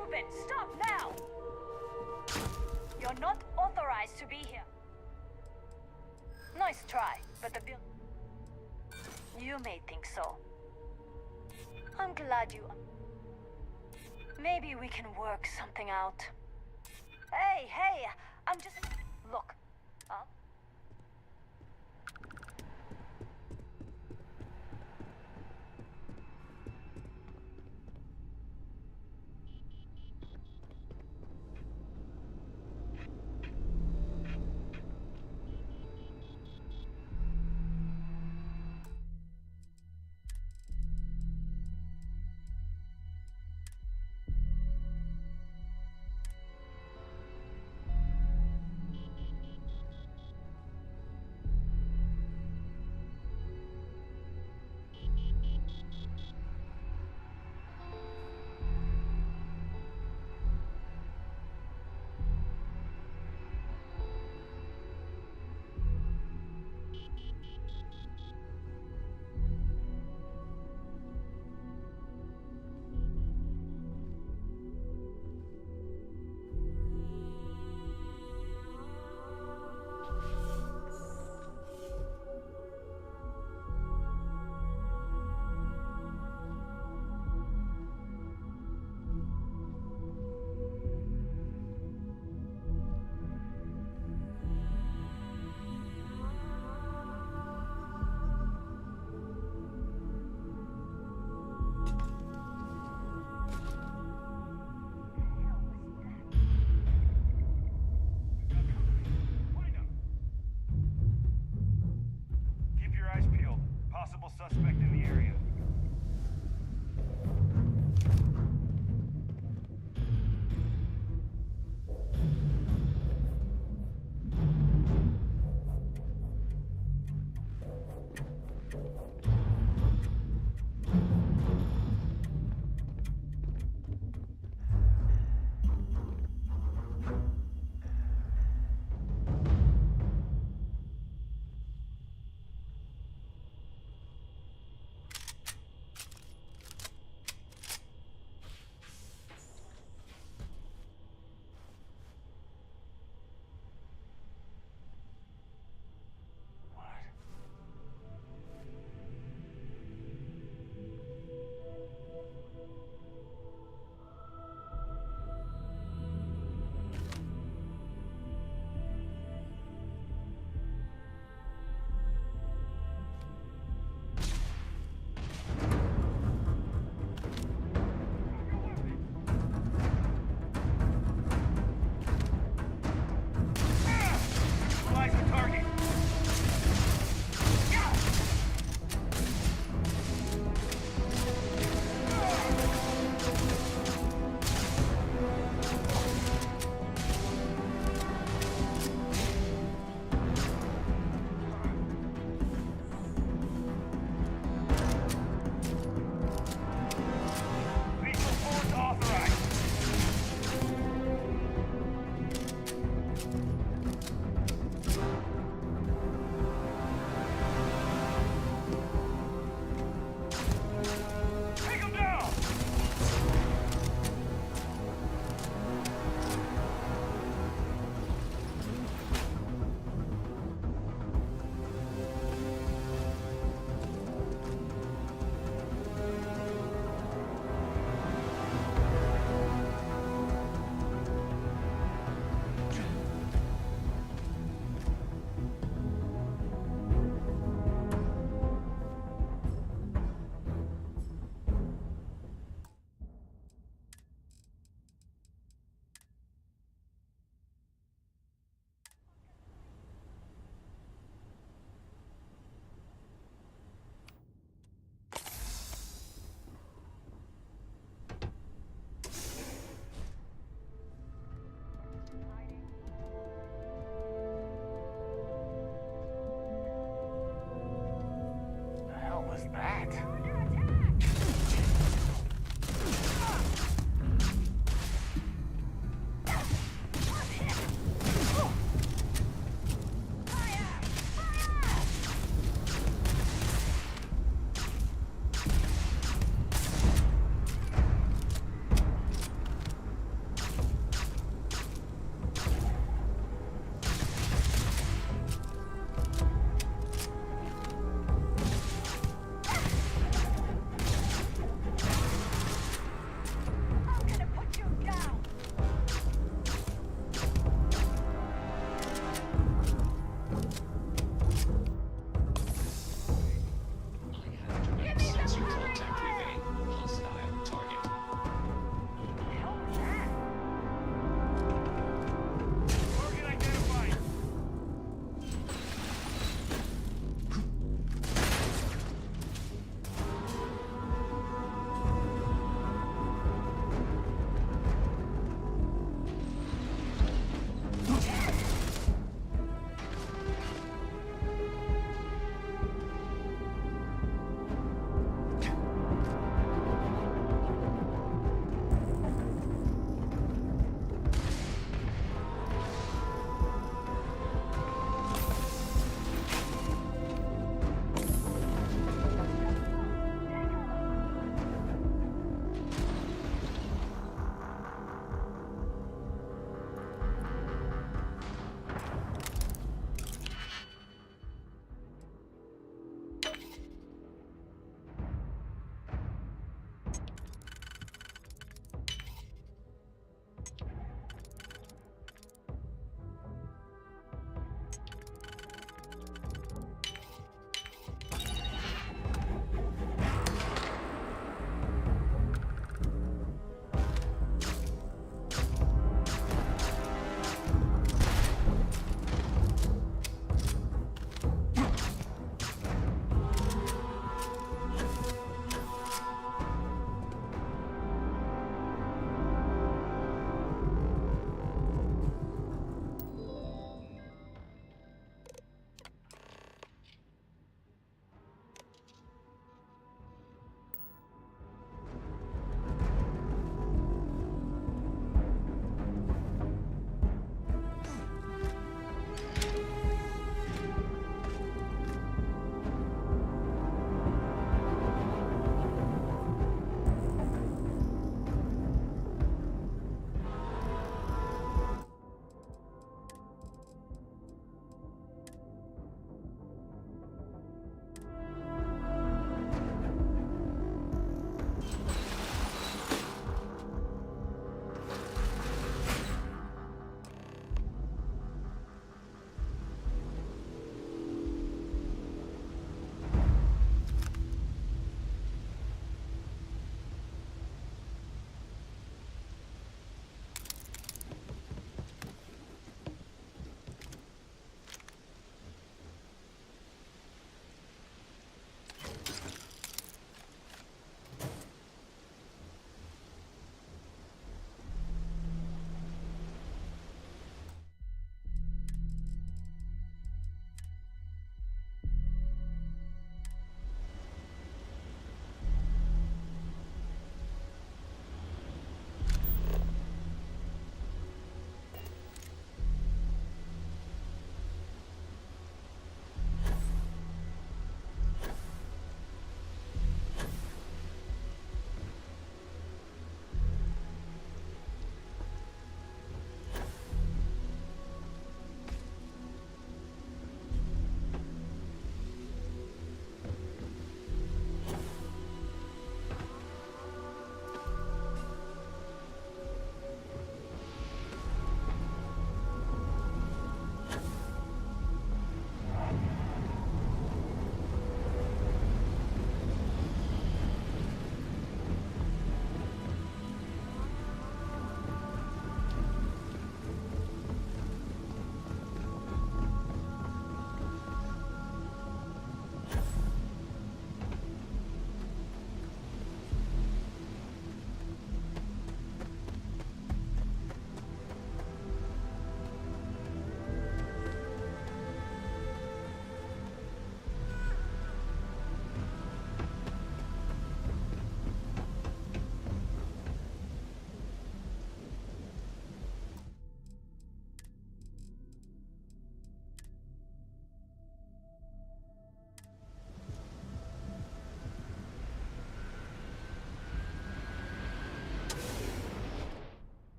moving! Stop now! You're not authorized to be here. Nice try, but the bill... You may think so. I'm glad you... Maybe we can work something out. Hey, I'm just... Look,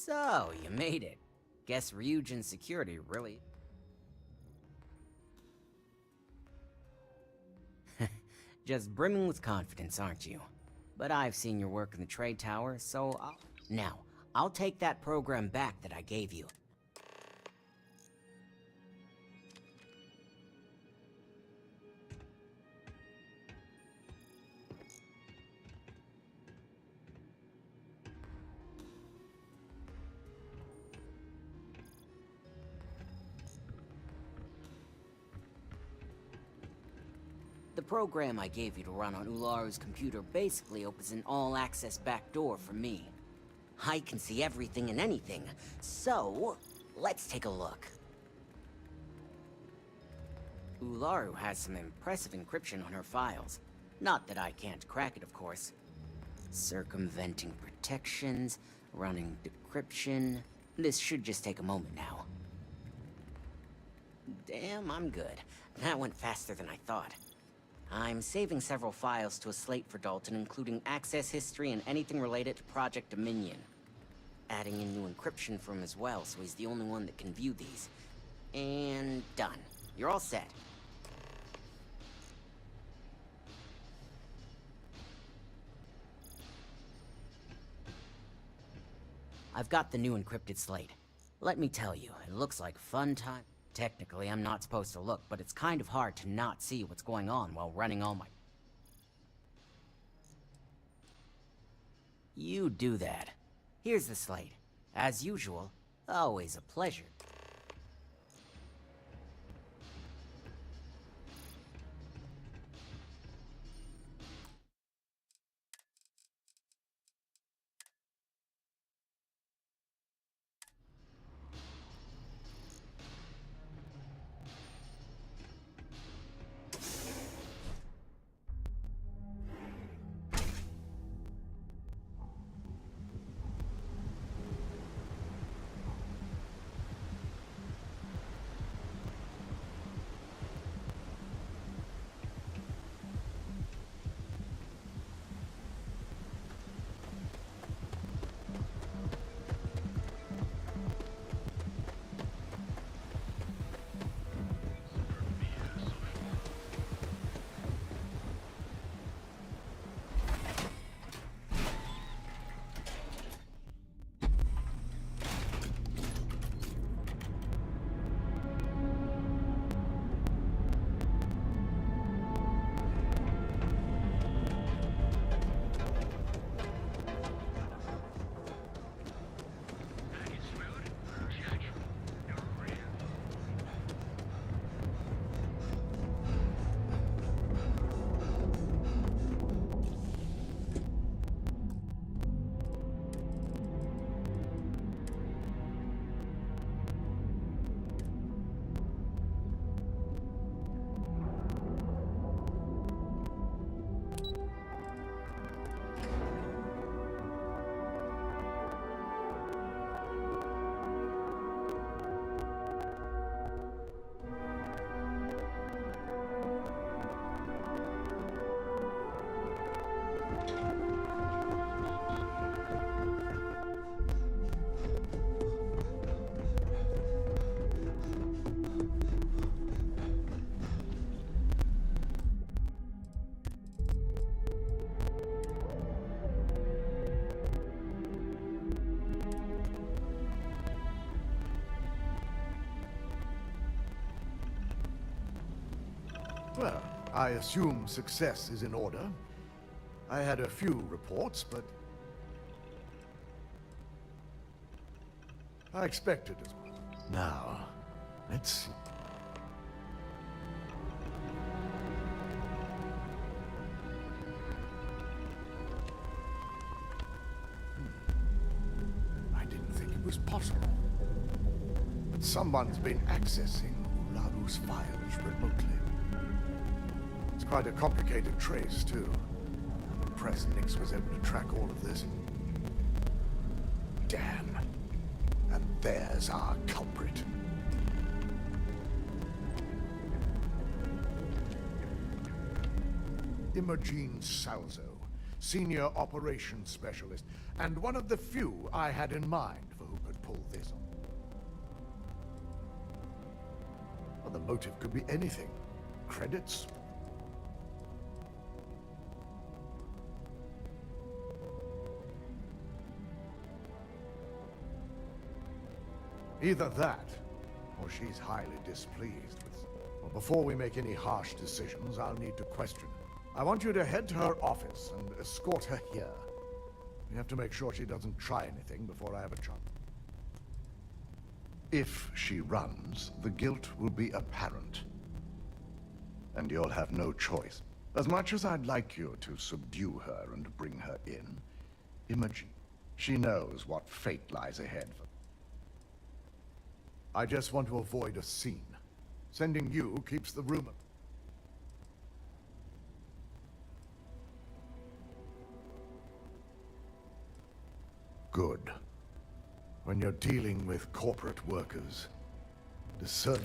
So, you made it. Guess Ryujin's security really... Just brimming with confidence, aren't you? But I've seen your work in the trade tower, so I'll take that program back that I gave you. The program I gave you to run on Ularu's computer basically opens an all-access backdoor for me. I can see everything and anything, so let's take a look. Ularu has some impressive encryption on her files. Not that I can't crack it, of course. Circumventing protections, running decryption. This should just take a moment now. Damn, I'm good. That went faster than I thought. I'm saving several files to a slate for Dalton, including access history and anything related to Project Dominion. Adding in new encryption for him as well, so he's the only one that can view these. And done. You're all set. I've got the new encrypted slate. Let me tell you, it looks like fun time. Technically, I'm not supposed to look, but it's kind of hard to not see what's going on while running all my... You do that. Here's the slate. As usual, always a pleasure. Well, I assume success is in order. I had a few reports, but I expected as much. Now, let's see. I didn't think it was possible. But someone's been accessing Ularu's files remotely. It's quite a complicated trace, too. I'm impressed Nix was able to track all of this. Damn. And there's our culprit. Imogene Salzo, senior operations specialist, and one of the few I had in mind for who could pull this off. Well, the motive could be anything. Credits? Either that, or she's highly displeased with... Well, before we make any harsh decisions, I'll need to question her. I want you to head to her office and escort her here. We have to make sure she doesn't try anything before I have a chance. If she runs, the guilt will be apparent. And you'll have no choice. As much as I'd like you to subdue her and bring her in, Imogen, she knows what fate lies ahead for. I just want to avoid a scene. Sending you keeps the rumor. Good. When you're dealing with corporate workers, discern...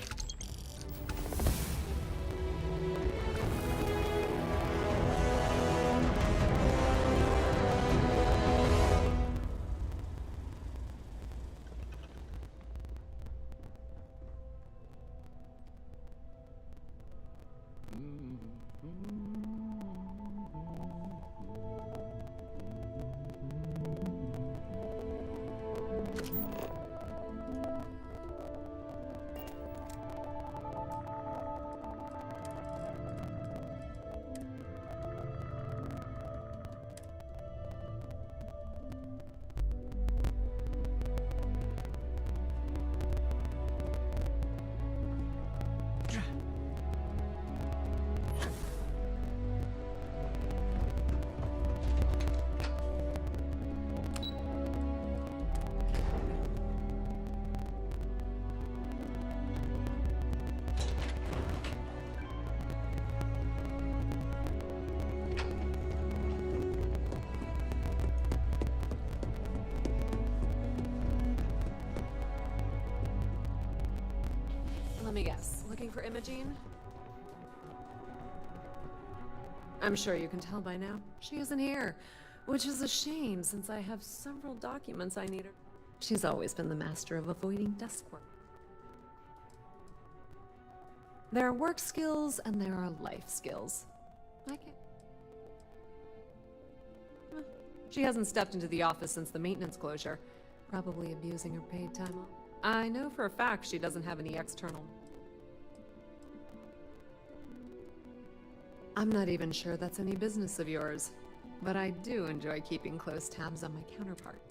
Let me guess. Looking for Imogene? I'm sure you can tell by now. She isn't here, which is a shame since I have several documents I need her. She's always been the master of avoiding desk work. There are work skills and there are life skills. I can't... She hasn't stepped into the office since the maintenance closure, probably abusing her paid time off. I know for a fact she doesn't have any external... I'm not even sure that's any business of yours, but I do enjoy keeping close tabs on my counterpart.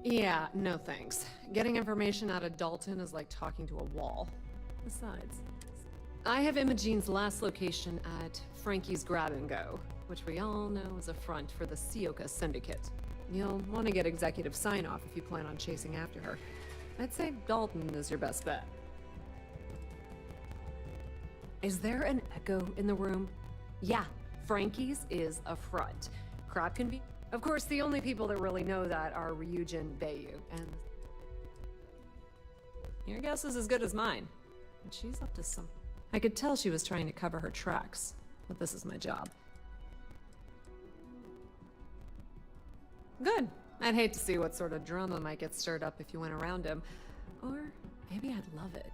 Yeah, no thanks. Getting information out of Dalton is like talking to a wall. Besides, I have Imogene's last location at Frankie's Grab and Go, which we all know is a front for the Sioka Syndicate. You'll want to get executive sign-off if you plan on chasing after her. I'd say Dalton is your best bet. Is there an echo in the room? Yeah, Frankie's is a front. Crap can be... Of course, the only people that really know that are Ryujin Bayu, and... Your guess is as good as mine. And she's up to some... I could tell she was trying to cover her tracks, but this is my job. Good. I'd hate to see what sort of drama might get stirred up if you went around him. Or maybe I'd love it.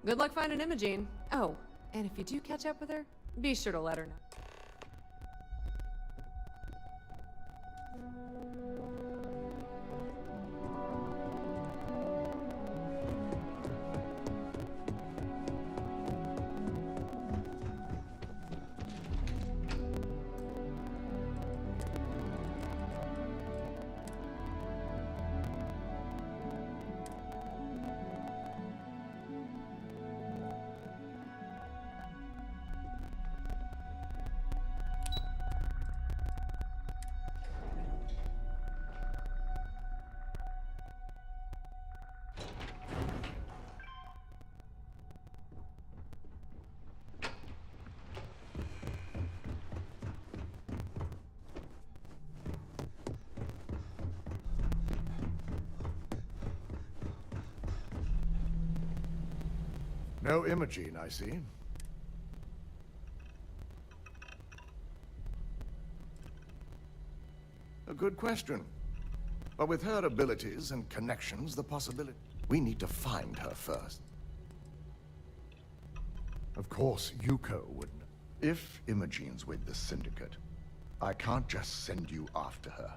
Good luck finding Imogene. Oh, and if you do catch up with her, be sure to let her know. No Imogene, I see. A good question. But with her abilities and connections, the possibility... We need to find her first. Of course, Yuko would... If Imogene's with the Syndicate, I can't just send you after her.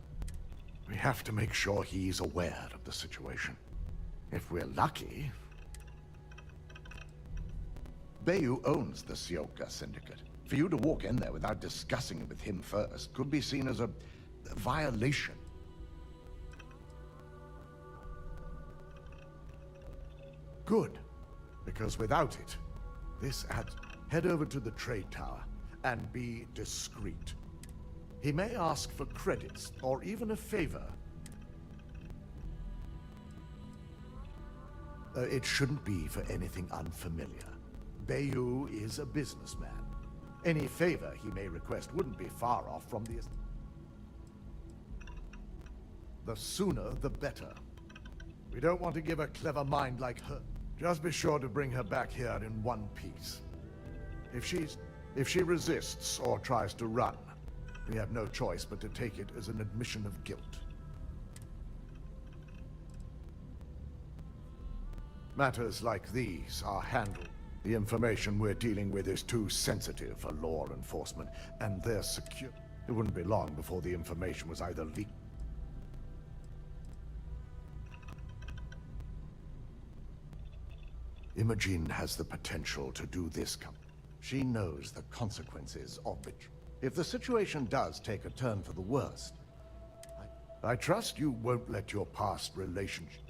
We have to make sure he's aware of the situation. If we're lucky... Bayu owns the Sioka Syndicate. For you to walk in there without discussing it with him first could be seen as a violation. Good, because without it, this adds... Head over to the trade tower and be discreet. He may ask for credits or even a favor. It shouldn't be for anything unfamiliar. Bayu is a businessman. Any favor he may request wouldn't be far off from the... The sooner, the better. We don't want to give a clever mind like her. Just be sure to bring her back here in one piece. If she resists or tries to run, we have no choice but to take it as an admission of guilt. Matters like these are handled. The information we're dealing with is too sensitive for law enforcement, and they're secure. It wouldn't be long before the information was either leaked. Imogen has the potential to do this. She knows the consequences of it. If the situation does take a turn for the worst, I trust you won't let your past relationship...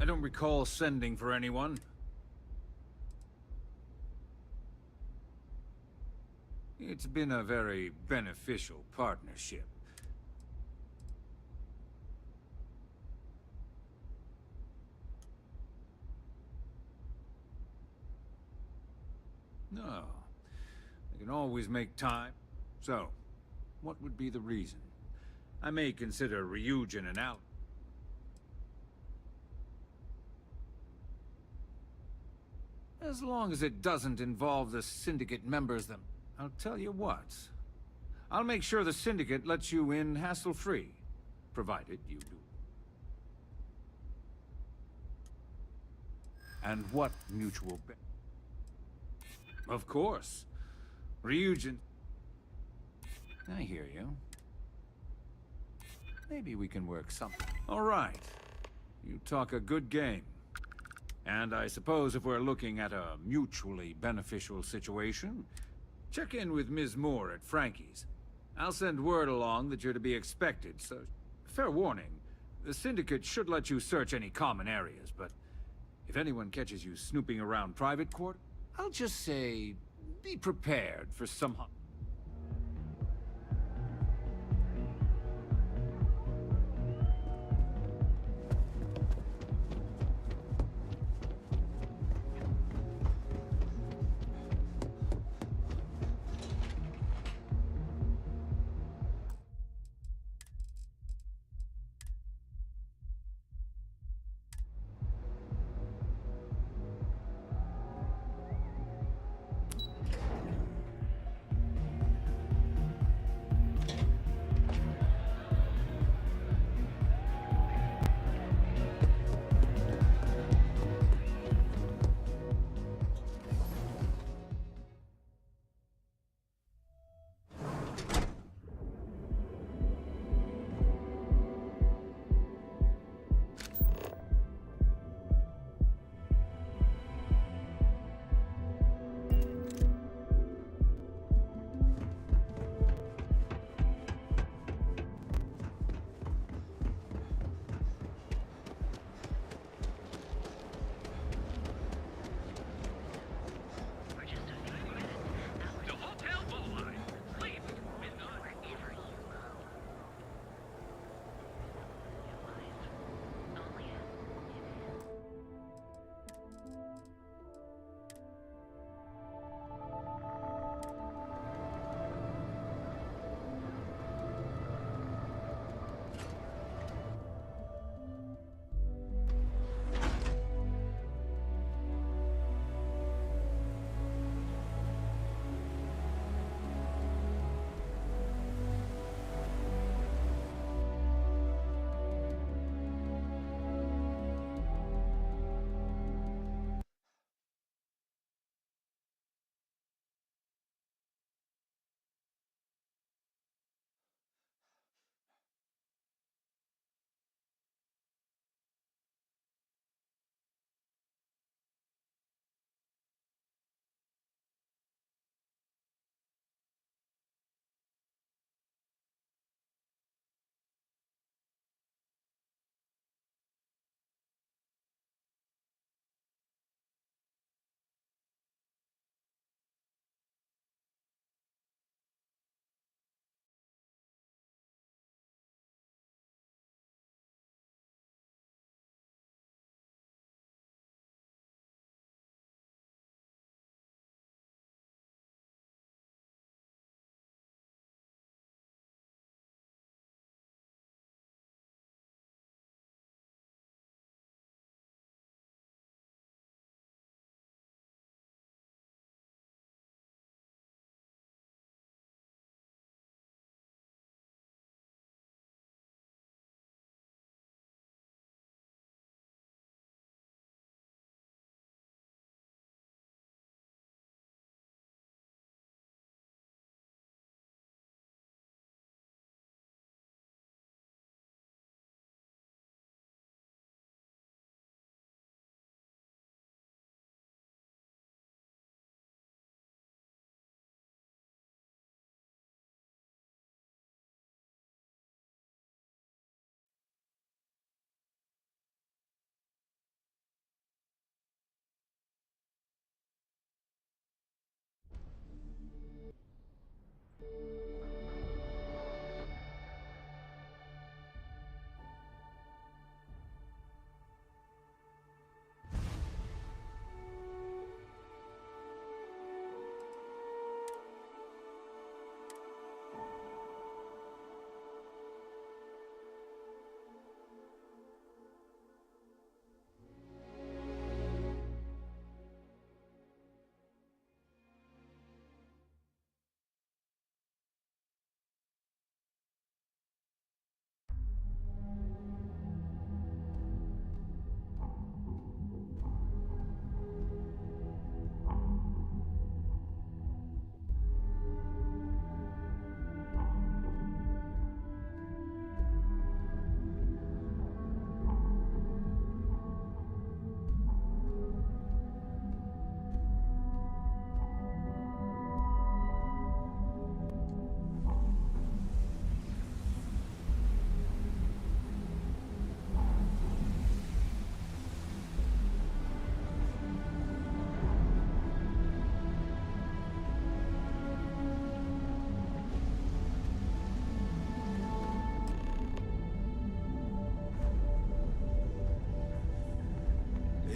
I don't recall sending for anyone. It's been a very beneficial partnership. No. I can always make time. So, what would be the reason? I may consider Ryujin an out. As long as it doesn't involve the Syndicate members them. I'll tell you what. I'll make sure the Syndicate lets you in hassle-free. Provided you do. And what mutual Of course. Ryujin. I hear you. Maybe we can work something. All right. You talk a good game. And I suppose if we're looking at a mutually beneficial situation, check in with Ms. Moore at Frankie's. I'll send word along that you're to be expected, so fair warning. The Syndicate should let you search any common areas, but if anyone catches you snooping around private quarters, I'll just say, be prepared for some...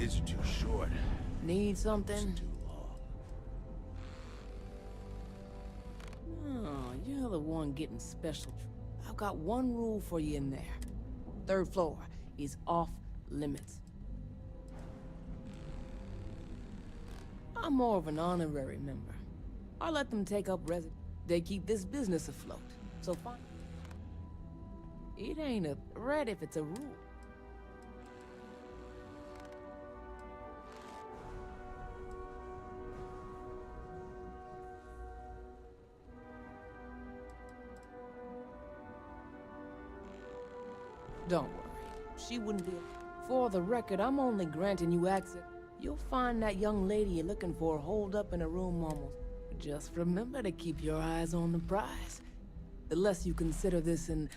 It's too short. Need something? Oh, you're the one getting special. I've got one rule for you in there. Third floor is off limits. I'm more of an honorary member. I let them take up residence. They keep this business afloat. So fine. It ain't a threat if it's a rule. Don't worry. She wouldn't be... For the record, I'm only granting you access. You'll find that young lady you're looking for holed up in a room almost. Just remember to keep your eyes on the prize. The less you consider this an...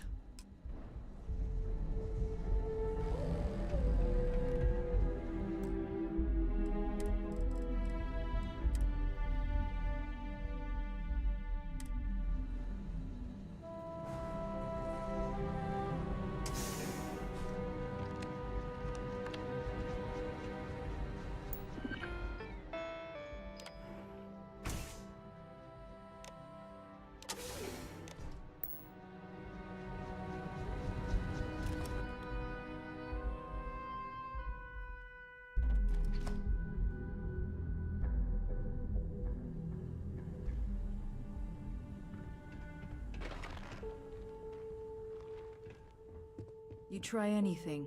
You try anything,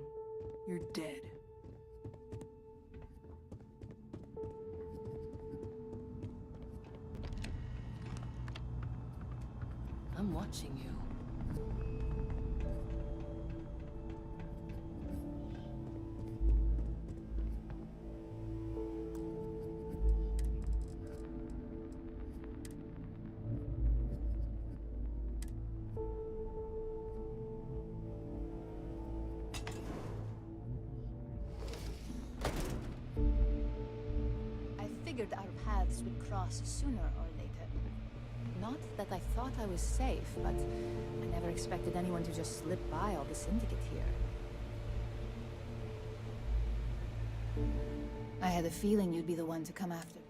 you're dead. I'm watching you. Our paths would cross sooner or later. Not that I thought I was safe, but I never expected anyone to just slip by all the syndicate here. I had a feeling you'd be the one to come after.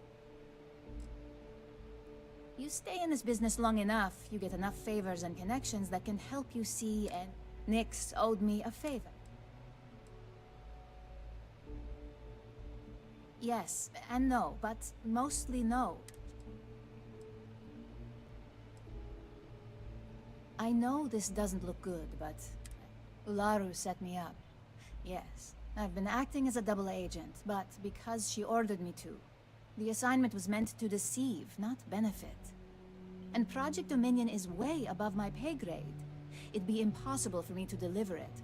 You stay in this business long enough, you get enough favors and connections that can help you see, and Nix owed me a favor. Yes, and no, but mostly no. I know this doesn't look good, but Ularu set me up. Yes, I've been acting as a double agent, but because she ordered me to. The assignment was meant to deceive, not benefit. And Project Dominion is way above my pay grade. It'd be impossible for me to deliver it.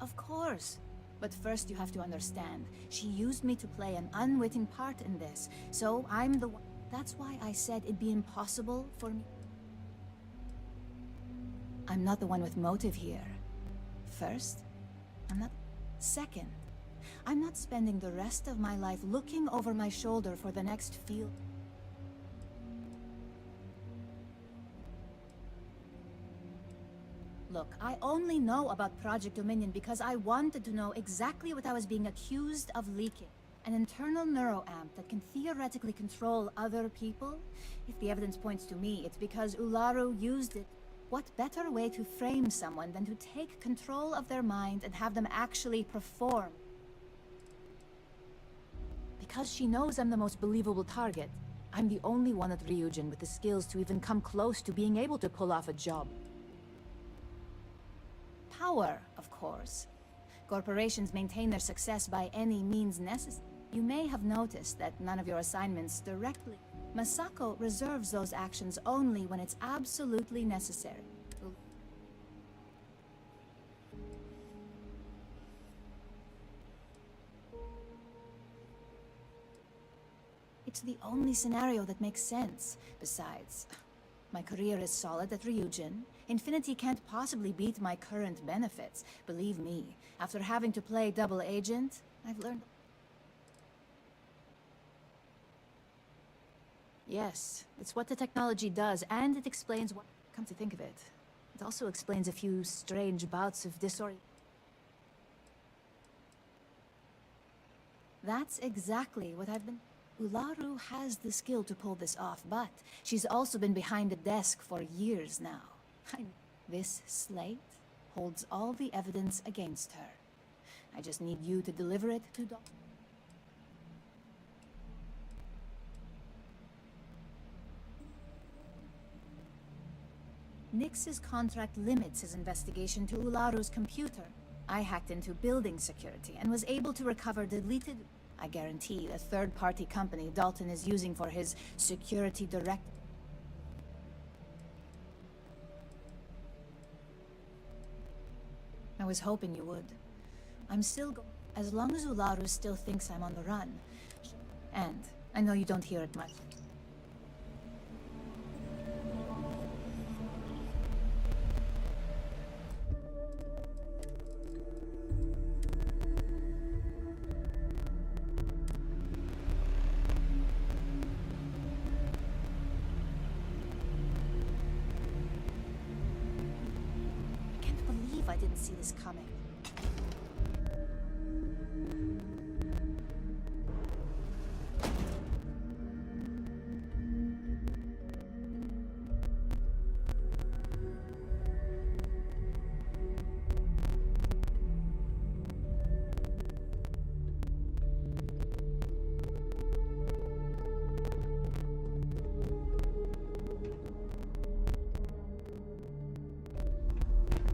Of course. But first you have to understand, she used me to play an unwitting part in this, so I'm the one. That's why I said it'd be impossible for me. I'm not the one with motive here. First, I'm not. Second, I'm not spending the rest of my life looking over my shoulder for the next field. Look, I only know about Project Dominion because I wanted to know exactly what I was being accused of leaking. An internal neuroamp that can theoretically control other people? If the evidence points to me, it's because Ularu used it. What better way to frame someone than to take control of their mind and have them actually perform? Because she knows I'm the most believable target. I'm the only one at Ryujin with the skills to even come close to being able to pull off a job. Power, of course. Corporations maintain their success by any means necessary. You may have noticed that none of your assignments directly... Masako reserves those actions only when it's absolutely necessary. It's the only scenario that makes sense. Besides, my career is solid at Ryujin. Infinity can't possibly beat my current benefits. Believe me, after having to play double agent, I've learned... Yes, it's what the technology does, and it explains what... Come to think of it, it also explains a few strange bouts of disorder. That's exactly what I've been... Ularu has the skill to pull this off, but she's also been behind a desk for years now. This slate holds all the evidence against her. I just need you to deliver it to Doc. Nix's contract limits his investigation to Ularu's computer. I hacked into building security and was able to recover deleted... I guarantee the third-party company Dalton is using for his security direct... I was hoping you would. I'm still as long as Ularu still thinks I'm on the run. And I know you don't hear it much. I didn't see this coming.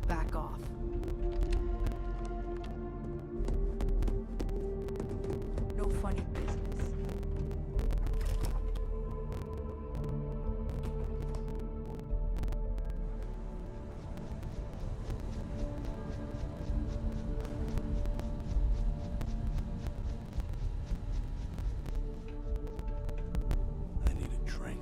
Back off. No funny business. I need a drink.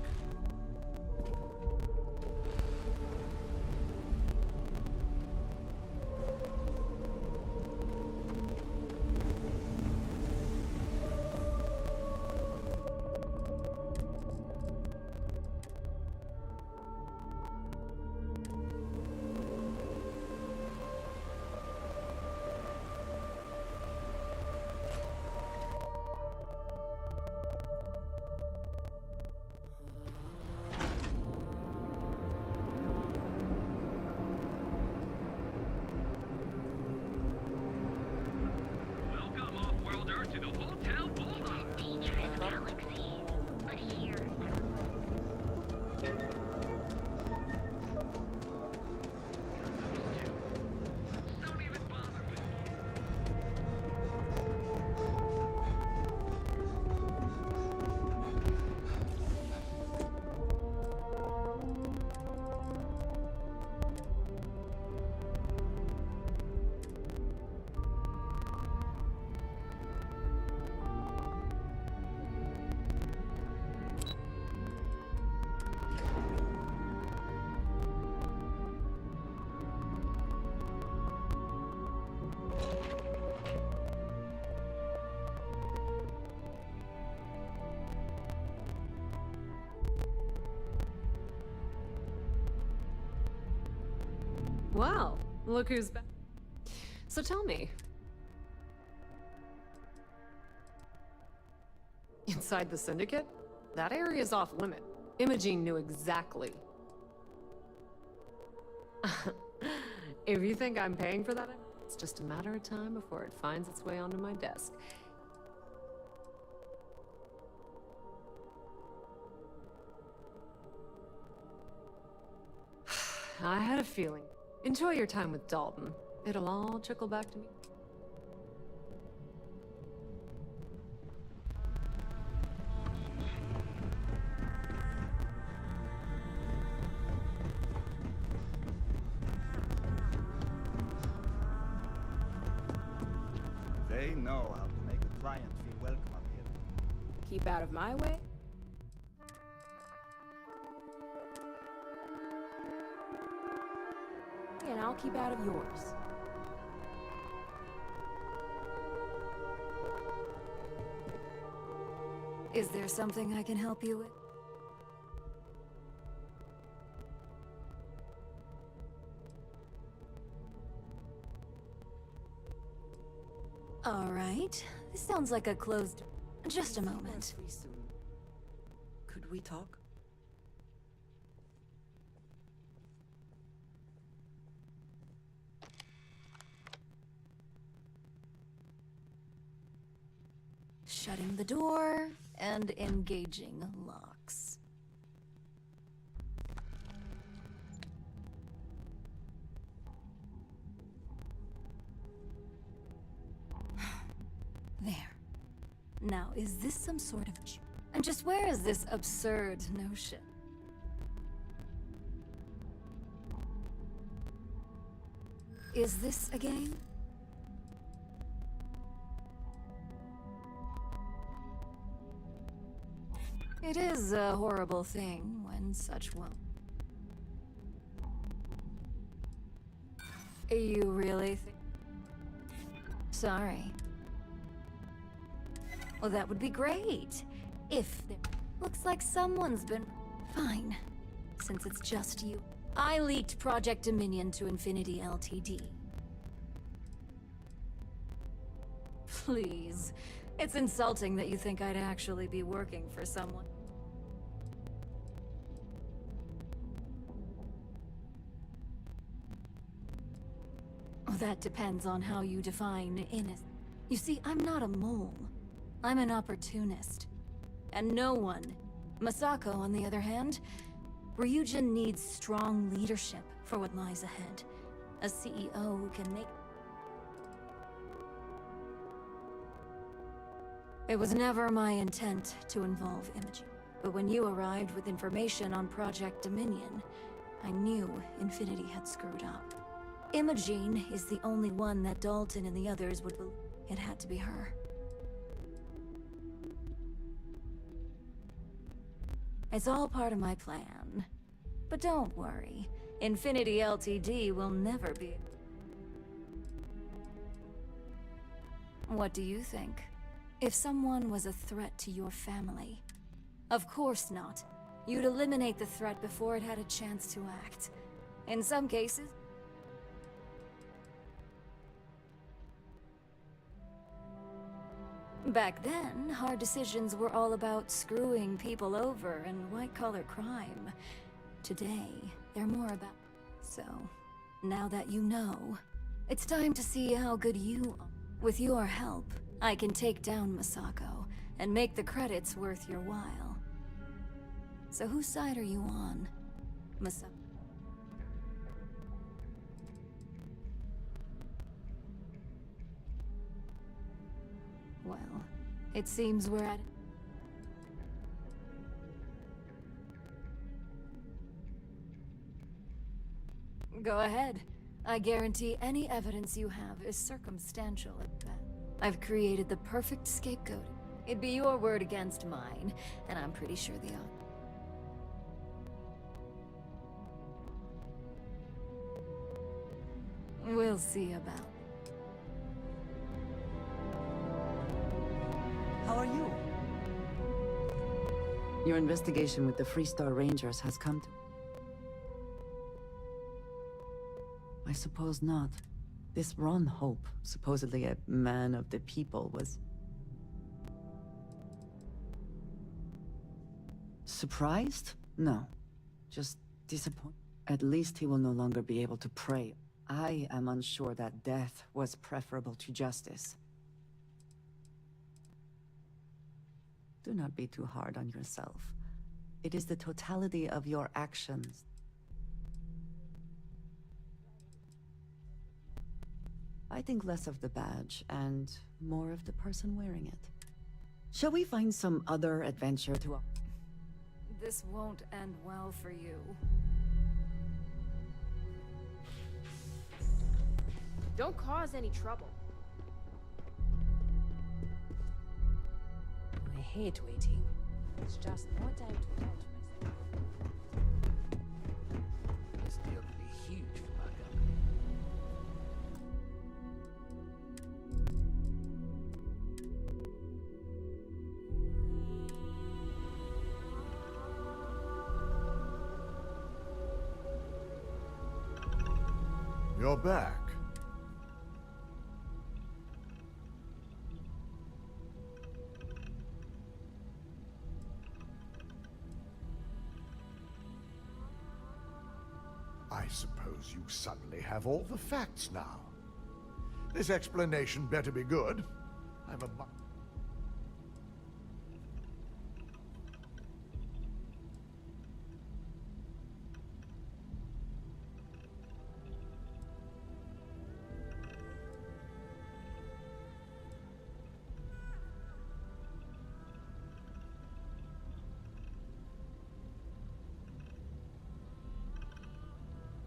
Welcome, off-worlder, to the Hotel Bulldog. Dangerous galaxy. But here... Don't even bother with me. Well, look who's back. So tell me. Inside the Syndicate? That area's off limit. Imogene knew exactly. If you think I'm paying for that, it's just a matter of time before it finds its way onto my desk. I had a feeling. Enjoy your time with Dalton. It'll all trickle back to me. They know how to make a client feel welcome up here. Keep out of my way? And I'll keep out of yours. Is there something I can help you with? All right. This sounds like a closed... Just a moment. Could we talk? Shutting the door and engaging locks. There. Now, is this some sort of... And just where is this absurd notion? Is this a game? It is a horrible thing when such well... You really think... Sorry. Well, that would be great. If there... Looks like someone's been... Fine. Since it's just you. I leaked Project Dominion to Infinity Ltd. Please. It's insulting that you think I'd actually be working for someone. Oh, that depends on how you define innocent. You see, I'm not a mole. I'm an opportunist. And no one. Masako, on the other hand, Ryujin needs strong leadership for what lies ahead. A CEO who can make... It was never my intent to involve Imogen. But when you arrived with information on Project Dominion, I knew Infinity had screwed up. Imogen is the only one that Dalton and the others would believe. It had to be her. It's all part of my plan. But don't worry, Infinity Ltd will never be... What do you think? If someone was a threat to your family? Of course not. You'd eliminate the threat before it had a chance to act. In some cases... Back then, hard decisions were all about screwing people over and white-collar crime. Today, they're more about... So, now that you know, it's time to see how good you are. With your help, I can take down Masako and make the credits worth your while. So whose side are you on, Masako? Well, it seems we're at... Go ahead. I guarantee any evidence you have is circumstantial at best. I've created the perfect scapegoat. It'd be your word against mine, and I'm pretty sure the odds. We'll see about. How are you? Your investigation with the Freestar Rangers has come to... I suppose not. This Ron Hope, supposedly a man of the people, was... Surprised? No. Just disappointed. At least he will no longer be able to pray. I am unsure that death was preferable to justice. Do not be too hard on yourself. It is the totality of your actions. I think less of the badge and more of the person wearing it. Shall we find some other adventure to... This won't end well for you. Don't cause any trouble. I hate waiting. It's just more time to doubt myself. This deal could be huge for my company. You're back. suppose you suddenly have all the facts now. This explanation better be good. I'm a...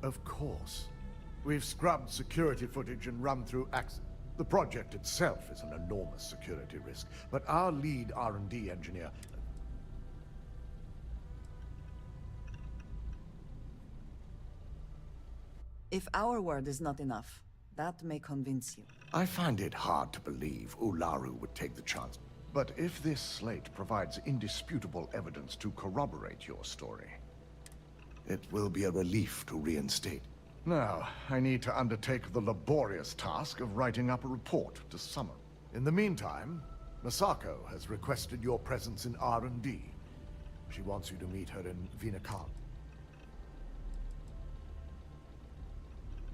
Of course. We've scrubbed security footage and run through access. The project itself is an enormous security risk, but our lead R&D engineer... If our word is not enough, that may convince you. I find it hard to believe Ularu would take the chance. But if this slate provides indisputable evidence to corroborate your story, it will be a relief to reinstate. Now, I need to undertake the laborious task of writing up a report to summary. In the meantime, Masako has requested your presence in R&D. She wants you to meet her in Vinakal.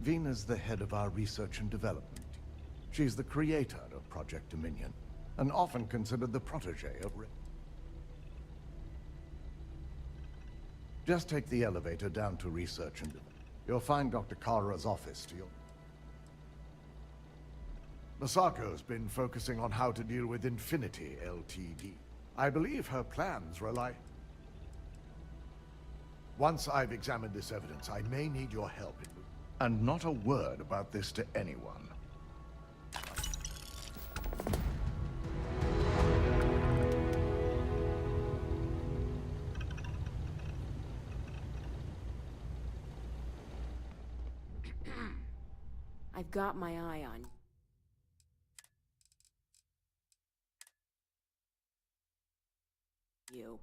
Vina's the head of our research and development. She's the creator of Project Dominion, and often considered the protege of Rick. Just take the elevator down to research and development. You'll find Dr. Kara's office to your... Masako's been focusing on how to deal with Infinity Ltd. I believe her plans rely... Once I've examined this evidence, I may need your help. And not a word about this to anyone. I've got my eye on you.